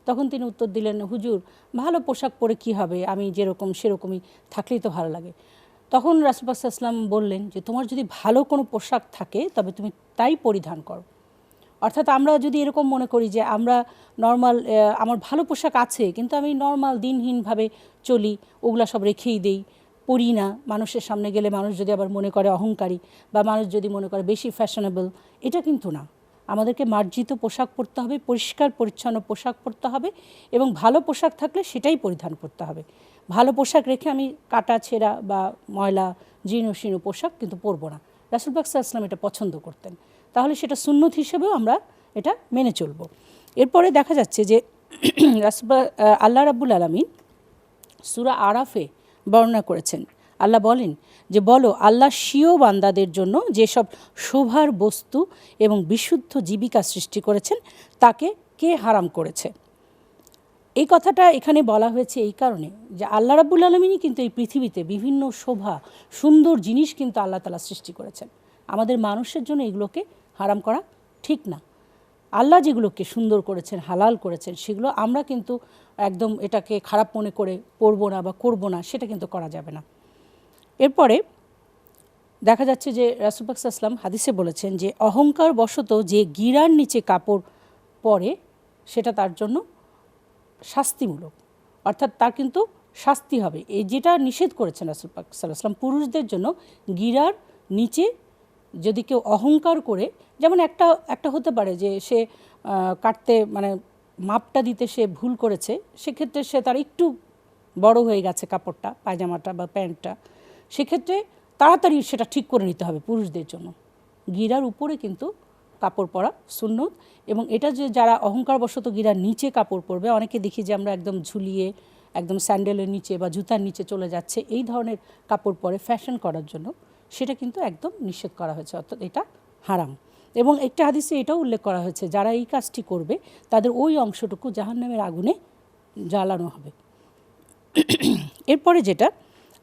তখন তিনি উত্তর দিলেন, হুজুর, ভালো পোশাক পরে কি হবে, আমি যেরকম সেরকমই থাকলেই তো ভালো লাগে। তখন রাসূল পাক সাল্লাল্লাহু আলাইহি ওয়াসাল্লাম বললেন যে তোমার যদি ভালো কোনো পোশাক থাকে তবে তুমি তাই পরিধান করো। অর্থাৎ আমরা যদি এরকম মনে করি যে আমরা নর্মাল, আমার ভালো পোশাক আছে কিন্তু আমি নর্মাল দিনহীনভাবে চলি, ওগুলা সব রেখেই দেই, পরি না, মানুষের সামনে গেলে মানুষ যদি আবার মনে করে অহংকারী বা মানুষ যদি মনে করে বেশি ফ্যাশনেবল, এটা কিন্তু না। আমাদেরকে মার্জিত পোশাক পরতে হবে, পরিষ্কার পরিচ্ছন্ন পোশাক পরতে হবে এবং ভালো পোশাক থাকলে সেটাই পরিধান করতে হবে। ভালো পোশাক রেখে আমি কাটা ছেঁড়া বা ময়লা জীর্ণ শীর্ণ পোশাক কিন্তু পরবো না। রাসূল পাক সাল্লাল্লাহু আলাইহি ওয়াসাল্লাম এটা পছন্দ করতেন, তাহলে সেটা সুন্নত হিসেবেও আমরা এটা মেনে চলব। এরপরে দেখা যাচ্ছে যে আল্লাহ রাব্বুল আলামিন সূরা আরাফে বর্ণনা করেছেন। আল্লাহ বলেন যে বলো আল্লাহ স্বীয় বান্দাদের জন্য যেসব শোভার বস্তু এবং বিশুদ্ধ জীবিকা সৃষ্টি করেছেন তাকে কে হারাম করেছে। এই কথাটা এখানে বলা হয়েছে এই কারণে যে আল্লাহ রাব্বুল আলামিনই কিন্তু এই পৃথিবীতে বিভিন্ন শোভা সুন্দর জিনিস কিন্তু আল্লাহ তাআলা সৃষ্টি করেছেন। আমাদের মানুষের জন্য এগুলোকে হারাম করা ঠিক না। আল্লাহ যেগুলোকে সুন্দর করেছেন, হালাল করেছেন, সেগুলো আমরা কিন্তু একদম এটাকে খারাপ মনে করে পরবো না বা করবো না, সেটা কিন্তু করা যাবে না। এরপরে দেখা যাচ্ছে যে রাসূল পাক সাল্লাল্লাহু আলাইহি ওয়াসাল্লাম হাদিসে বলেছেন যে অহংকার বশত যে গিরার নিচে কাপড় পরে সেটা তার জন্য শাস্তিমূলক, অর্থাৎ তার কিন্তু শাস্তি হবে। এই যেটা নিষেধ করেছেন রাসূল পাক সাল্লাল্লাহু আলাইহি ওয়াসাল্লাম পুরুষদের জন্য গিরার নিচে যদি কেউ অহংকার করে, যেমন একটা হতে পারে যে সে কাটতে মানে মাপটা দিতে সে ভুল করেছে, সেক্ষেত্রে সে তার একটু বড় হয়ে গেছে কাপড়টা, পায়জামাটা বা প্যান্টটা, সেক্ষেত্রে তাড়াতাড়ি সেটা ঠিক করে নিতে হবে পুরুষদের জন্য। গিরার উপরে কিন্তু কাপড় পরা সুন্নত, এবং এটা যে যারা অহংকারবশত গিরার নিচে কাপড় পরবে, অনেকে দেখি যে আমরা একদম ঝুলিয়ে একদম স্যান্ডেলের নিচে বা জুতার নিচে চলে যাচ্ছে, এই ধরনের কাপড় পরে ফ্যাশন করার জন্য, সেটা কিন্তু একদম নিষেধ করা হয়েছে, অর্থাৎ এটা হারাম। এবং একটা হাদিসে এটাও উল্লেখ করা হয়েছে যারা এই কাজটি করবে তাদের ওই অংশটুকু জাহান্নামের আগুনে জ্বালানো হবে। এরপরে যেটা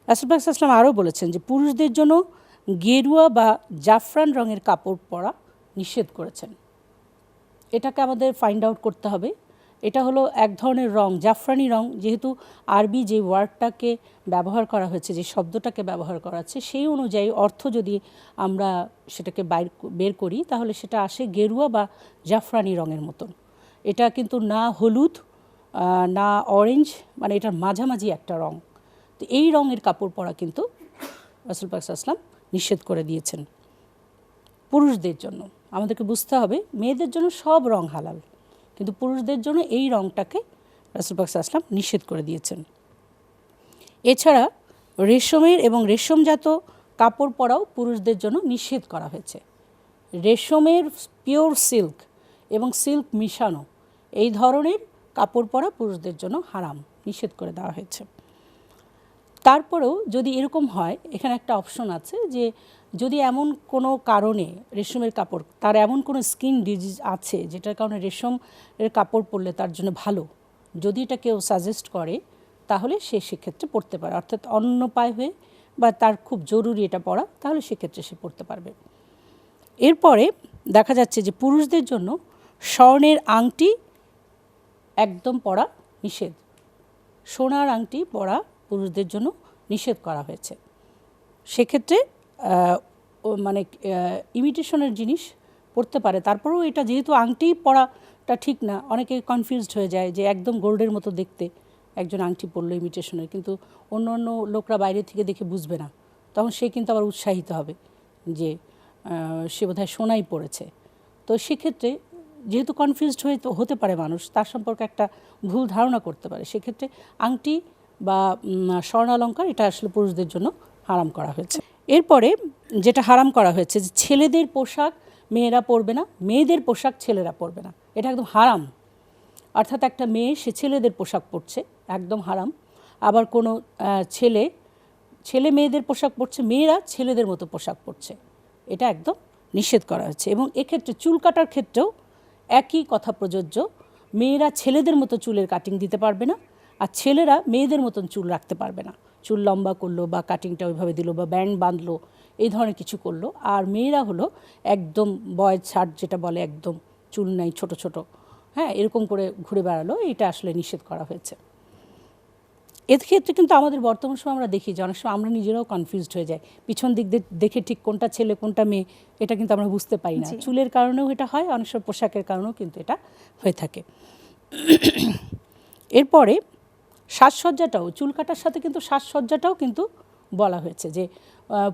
রাসূল পাক সাল্লাল্লাহু আলাইহি ওয়াসাল্লাম আরও বলেছেন যে পুরুষদের জন্য গেরুয়া বা জাফরান রঙের কাপড় পরা নিষেধ করেছেন। এটাকে আমাদের ফাইন্ড আউট করতে হবে। এটা হলো এক ধরনের রং, জাফরানি রং, যেহেতু আরবি যে ওয়ার্ডটাকে ব্যবহার করা হয়েছে, যে শব্দটাকে ব্যবহার করা হচ্ছে, সেই অনুযায়ী অর্থ যদি আমরা সেটাকে বের করি তাহলে সেটা আসে গেরুয়া বা জাফরানি রঙের মতন। এটা কিন্তু না হলুদ না অরেঞ্জ, মানে এটার মাঝামাঝি একটা রং। তো এই রঙের কাপড় পরা কিন্তু রাসূল পাক সাল্লাল্লাহু আলাইহি ওয়াসাল্লাম নিষেধ করে দিয়েছেন পুরুষদের জন্য। আমাদেরকে বুঝতে হবে মেয়েদের জন্য সব রং হালাল, কিন্তু পুরুষদের জন্য এই রংটাকে রাসূল পাক সাল্লাল্লাহু আলাইহি ওয়াসাল্লাম নিষেধ করে দিয়েছেন। এছাড়া রেশমের এবং রেশমজাত কাপড় পরাও পুরুষদের জন্য নিষেধ করা হয়েছে। রেশমের পিওর সিল্ক এবং সিল্ক মিশানো এই ধরনের কাপড় পরা পুরুষদের জন্য হারাম, নিষেধ করে দেওয়া হয়েছে। তারপরেও যদি এরকম হয়, এখানে একটা অপশন আছে যে যদি এমন কোনো কারণে রেশমের কাপড়, তার এমন কোনো স্কিন ডিজিজ আছে যেটার কারণে রেশমের কাপড় পরলে তার জন্য ভালো, যদি এটা কেউ সাজেস্ট করে তাহলে সে সেক্ষেত্রে পরতে পারে, অর্থাৎ অন্য পায় হয়ে বা তার খুব জরুরি এটা পরা, তাহলে সেক্ষেত্রে সে পরতে পারবে। এরপরে দেখা যাচ্ছে যে পুরুষদের জন্য স্বর্ণের আংটি একদম পরা নিষেধ। সোনার আংটি পরা পুরুষদের জন্য নিষেধ করা হয়েছে। সেক্ষেত্রে মানে ইমিটেশনের জিনিস পরতে পারে, তারপরেও এটা যেহেতু আংটি পরাটা ঠিক না, অনেকে কনফিউজড হয়ে যায় যে একদম গোল্ডের মতো দেখতে একজন আংটি পরলো ইমিটেশনের, কিন্তু অন্য অন্য লোকরা বাইরে থেকে দেখে বুঝবে না, তখন সে কিন্তু আবার উৎসাহিত হবে যে সে বোধহয় সোনাই পড়েছে। তো সেক্ষেত্রে যেহেতু কনফিউজড হতে পারে মানুষ, তার সম্পর্কে একটা ভুল ধারণা করতে পারে, সেক্ষেত্রে আংটি বা স্বর্ণালঙ্কার এটা আসলে পুরুষদের জন্য হারাম করা হয়েছে। এরপরে যেটা হারাম করা হয়েছে যে ছেলেদের পোশাক মেয়েরা পরবে না, মেয়েদের পোশাক ছেলেরা পরবে না, এটা একদম হারাম। অর্থাৎ একটা মেয়ে সে ছেলেদের পোশাক পরছে, একদম হারাম। আবার কোনো ছেলে মেয়েদের পোশাক পরছে, মেয়েরা ছেলেদের মতো পোশাক পরছে, এটা একদম নিষেধ করা হয়েছে। এবং এক্ষেত্রে চুল কাটার ক্ষেত্রেও একই কথা প্রযোজ্য। মেয়েরা ছেলেদের মতো চুলের কাটিং দিতে পারবে না, আর ছেলেরা মেয়েদের মতন চুল রাখতে পারবে না। চুল লম্বা করলো বা কাটিংটা ওইভাবে দিল বা ব্যান্ড বাঁধলো, এই ধরনের কিছু করলো। আর মেয়েরা হলো একদম বয়েজ শার্ট যেটা বলে, একদম চুল নাই, ছোট ছোট, হ্যাঁ, এরকম করে ঘুরে বেড়ালো, এটা আসলে নিষেধ করা হয়েছে। এর ক্ষেত্রে কিন্তু আমাদের বর্তমান সময় আমরা দেখি যে অনেক সময় আমরা নিজেরাও কনফিউজড হয়ে যাই, পিছন দিক দেখে ঠিক কোনটা ছেলে কোনটা মেয়ে এটা কিন্তু আমরা বুঝতে পারি না। চুলের কারণেও এটা হয়, অনেক সময় পোশাকের কারণেও কিন্তু এটা হয়ে থাকে। এরপরে সাজসজ্জাটাও, চুল কাটার সাথে কিন্তু সাজসজ্জাটাও কিন্তু বলা হয়েছে যে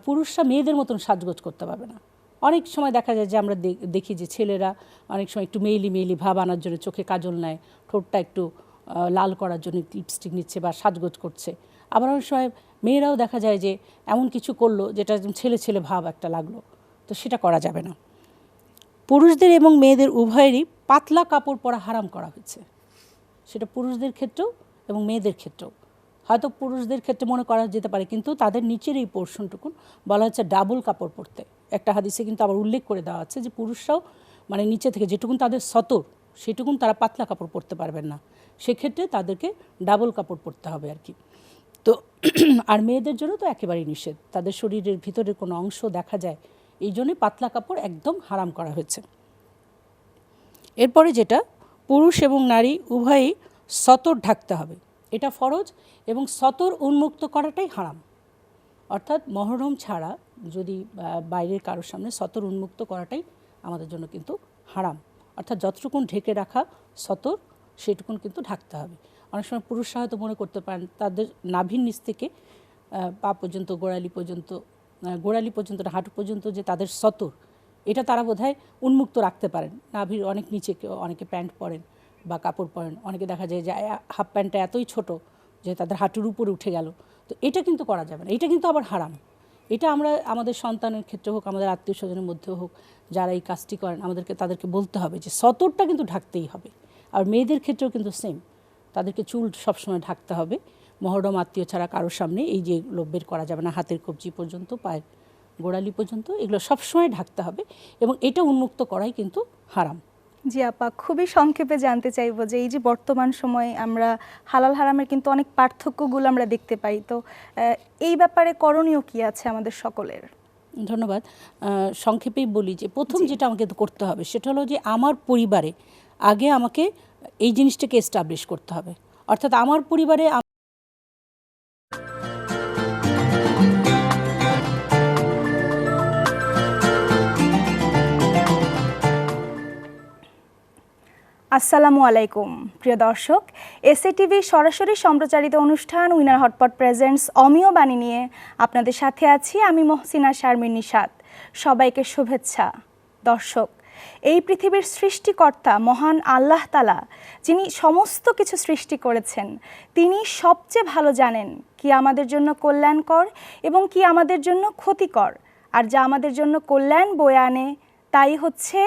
পুরুষরা মেয়েদের মতন সাজগোজ করতে পারবে না। অনেক সময় দেখা যায় যে আমরা দেখি যে ছেলেরা অনেক সময় একটু মেইলি ভাব আনার জন্য চোখে কাজল নেয়, ঠোঁটটা একটু লাল করার জন্য লিপস্টিক নিচ্ছে বা সাজগোজ করছে। আবার অনেক সময় মেয়েরাও দেখা যায় যে এমন কিছু করলো যেটা ছেলে ভাব একটা লাগলো, তো সেটা করা যাবে না। পুরুষদের এবং মেয়েদের উভয়েরই পাতলা কাপড় পরা হারাম করা হয়েছে। সেটা পুরুষদের ক্ষেত্রেও এবং মেয়েদের ক্ষেত্রেও। হয়তো পুরুষদের ক্ষেত্রে মনে করা যেতে পারে, কিন্তু তাদের নিচের এই পোর্শনটুকুন বলা হচ্ছে ডাবল কাপড় পরতে। একটা হাদিসে কিন্তু আবার উল্লেখ করে দেওয়া আছে যে পুরুষরাও মানে নিচে থেকে যেটুকুন তাদের সতর সেটুকুন তারা পাতলা কাপড় পরতে পারবেন না, সেক্ষেত্রে তাদেরকে ডাবল কাপড় পরতে হবে আর কি। তো আর মেয়েদের জন্য তো একেবারেই নিষেধ, তাদের শরীরের ভিতরের কোনো অংশ দেখা যায়, এই জন্যই পাতলা কাপড় একদম হারাম করা হয়েছে। এরপরে যেটা, পুরুষ এবং নারী উভয়ই সতর ঢাকতে হবে, এটা ফরজ, এবং সতর উন্মুক্ত করাটাই হারাম। অর্থাৎ মহরম ছাড়া যদি বাইরের কারোর সামনে সতর উন্মুক্ত করাটাই আমাদের জন্য কিন্তু হারাম। অর্থাৎ যতটুকুন ঢেকে রাখা সতর সেটুকুন কিন্তু ঢাকতে হবে। অনেক সময় পুরুষরা হয়তো মনে করতে পারেন তাদের নাভির নিচ থেকে পা পর্যন্ত গোড়ালি পর্যন্ত হাঁটু পর্যন্ত যে তাদের সতর, এটা তারা বোধহয় উন্মুক্ত রাখতে পারেন। নাভির অনেক নিচে অনেকে প্যান্ট পরেন বা কাপড় পরেন, অনেকে দেখা যায় যে হাফ প্যান্টটা এতই ছোট যে তাদের হাঁটুর উপরে উঠে গেল, তো এটা কিন্তু করা যাবে না, এটা কিন্তু আবার হারাম। এটা আমরা আমাদের সন্তানের ক্ষেত্রে হোক, আমাদের আত্মীয় স্বজনের মধ্যেও হোক, যারা এই কাজটি করেন তাদেরকে বলতে হবে যে সতরটা কিন্তু ঢাকতেই হবে। আর মেয়েদের ক্ষেত্রেও কিন্তু সেম, তাদেরকে চুল সবসময় ঢাকতে হবে। মহরম আত্মীয় ছাড়া কারোর সামনে এই যে এগুলো বের করা যাবে না, হাতের কবজি পর্যন্ত, পায়ের গোড়ালি পর্যন্ত, এগুলো সবসময় ঢাকতে হবে, এবং এটা উন্মুক্ত করাই কিন্তু হারাম। জি আপা, খুবই সংক্ষেপে জানতে চাইবো যে এই যে বর্তমান সময়ে আমরা হালাল হারামের কিন্তু অনেক পার্থক্যগুলো আমরা দেখতে পাই, তো এই ব্যাপারে করণীয় কি আছে আমাদের সকলের? ধন্যবাদ। সংক্ষেপেই বলি যে প্রথম যেটা আমাকে করতে হবে সেটা হলো যে আমার পরিবারে আগে আমাকে এই জিনিসটাকে এস্টাবলিশ করতে হবে। অর্থাৎ আমার পরিবারে আসসালামু আলাইকুম প্রিয় দর্শক, এসএটিভি সরাসরি সম্প্রচারিত অনুষ্ঠান উইনার হটপট প্রেজেন্টস অমিয় বাণী নিয়ে আপনাদের সাথে আছি আমি মহসিনা শারমিন নিশাত। সবাইকে শুভেচ্ছা। দর্শক, এই পৃথিবীর সৃষ্টিকর্তা মহান আল্লাহ তাআলা, যিনি সমস্ত কিছু সৃষ্টি করেছেন, তিনি সবচেয়ে ভালো জানেন কি আমাদের জন্য কল্যাণকর এবং কি আমাদের জন্য ক্ষতিকর। আর যা আমাদের জন্য কল্যাণ বয়ে আনে তাই হচ্ছে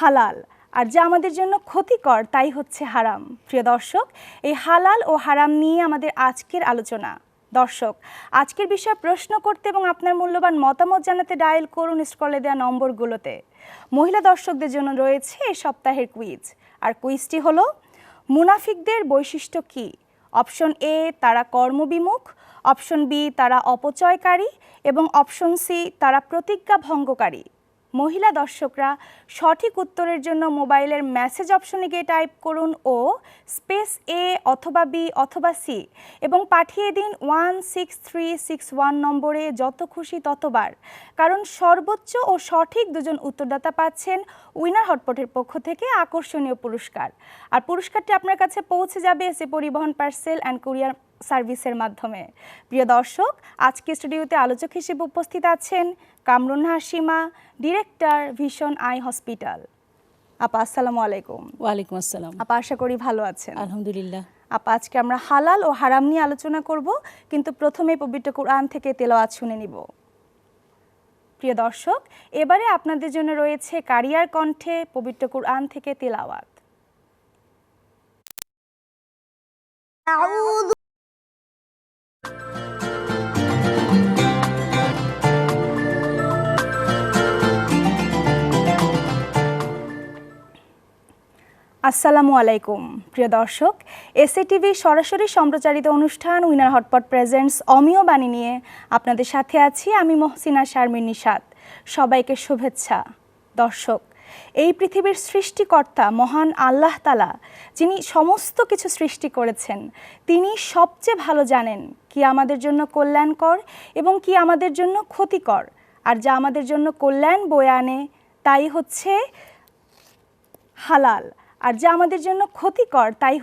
হালাল, আর যা আমাদের জন্য ক্ষতিকর তাই হচ্ছে হারাম। প্রিয় দর্শক, এই হালাল ও হারাম নিয়ে আমাদের আজকের আলোচনা। দর্শক, আজকের বিষয়ে প্রশ্ন করতে এবং আপনার মূল্যবান মতামত জানাতে ডায়াল করুন স্ক্রলে দেওয়া নম্বরগুলোতে। মহিলা দর্শকদের জন্য রয়েছে এই সপ্তাহের কুইজ, আর কুইজটি হলো মুনাফিকদের বৈশিষ্ট্য কী? অপশন এ, তারা কর্মবিমুখ, অপশন বি, তারা অপচয়কারী, এবং অপশন সি, তারা প্রতিজ্ঞা ভঙ্গকারী। মহিলা দর্শকরা সঠিক উত্তরের জন্য মোবাইলের মেসেজ অপশনে গিয়ে টাইপ করুন ও স্পেস এ অথবা বি অথবা সি এবং পাঠিয়ে দিন 16361 নম্বরে, যত খুশি ততবার, কারণ সর্বোচ্চ ও সঠিক দুজন উত্তরদাতা পাচ্ছেন উইনার হটপটের পক্ষ থেকে আকর্ষণীয় পুরস্কার। আর পুরস্কারটি আপনার কাছে পৌঁছে যাবে এসএ পরিবহন পার্সেল অ্যান্ড কুরিয়ার সার্ভিসের মাধ্যমে। প্রিয় দর্শক, আজকে স্টুডিওতে আলোচক হিসেবে উপস্থিত আছেন Kamrun Hashima, director vision eye hospital. আপা আসসালামু আলাইকুম। ওয়ালাইকুম আসসালাম। আপা, আশা করি ভালো আছেন। আলহামদুলিল্লাহ। আপা, আজকে আমরা হালাল ও হারাম নিয়ে আলোচনা করব, কিন্তু প্রথমে পবিত্র কোরআন থেকে তেলাওয়াত শুনে নিব। প্রিয় দর্শক, এবারে আপনাদের জন্য রয়েছে কারিয়ার কণ্ঠে পবিত্র কোরআন থেকে তেলাওয়াত। أعوذ আসসালামু আলাইকুম প্রিয় দর্শক, এসএটিভি সরাসরি সম্প্রচারিত অনুষ্ঠান উইনার হটপট প্রেজেন্টস অমিয় বাণী নিয়ে আপনাদের সাথে আছি আমি মহসিনা শারমিন নিশাত। সবাইকে শুভেচ্ছা। দর্শক, এই পৃথিবীর সৃষ্টিকর্তা মহান আল্লাহ তাআলা, যিনি সমস্ত কিছু সৃষ্টি করেছেন, তিনি সবচেয়ে ভালো জানেন কি আমাদের জন্য কল্যাণকর এবং কি আমাদের জন্য ক্ষতিকর। আর যা আমাদের জন্য কল্যাণ বয়ে আনে তাই হচ্ছে হালাল, আর যা আমাদের জন্য ক্ষতিকর তাই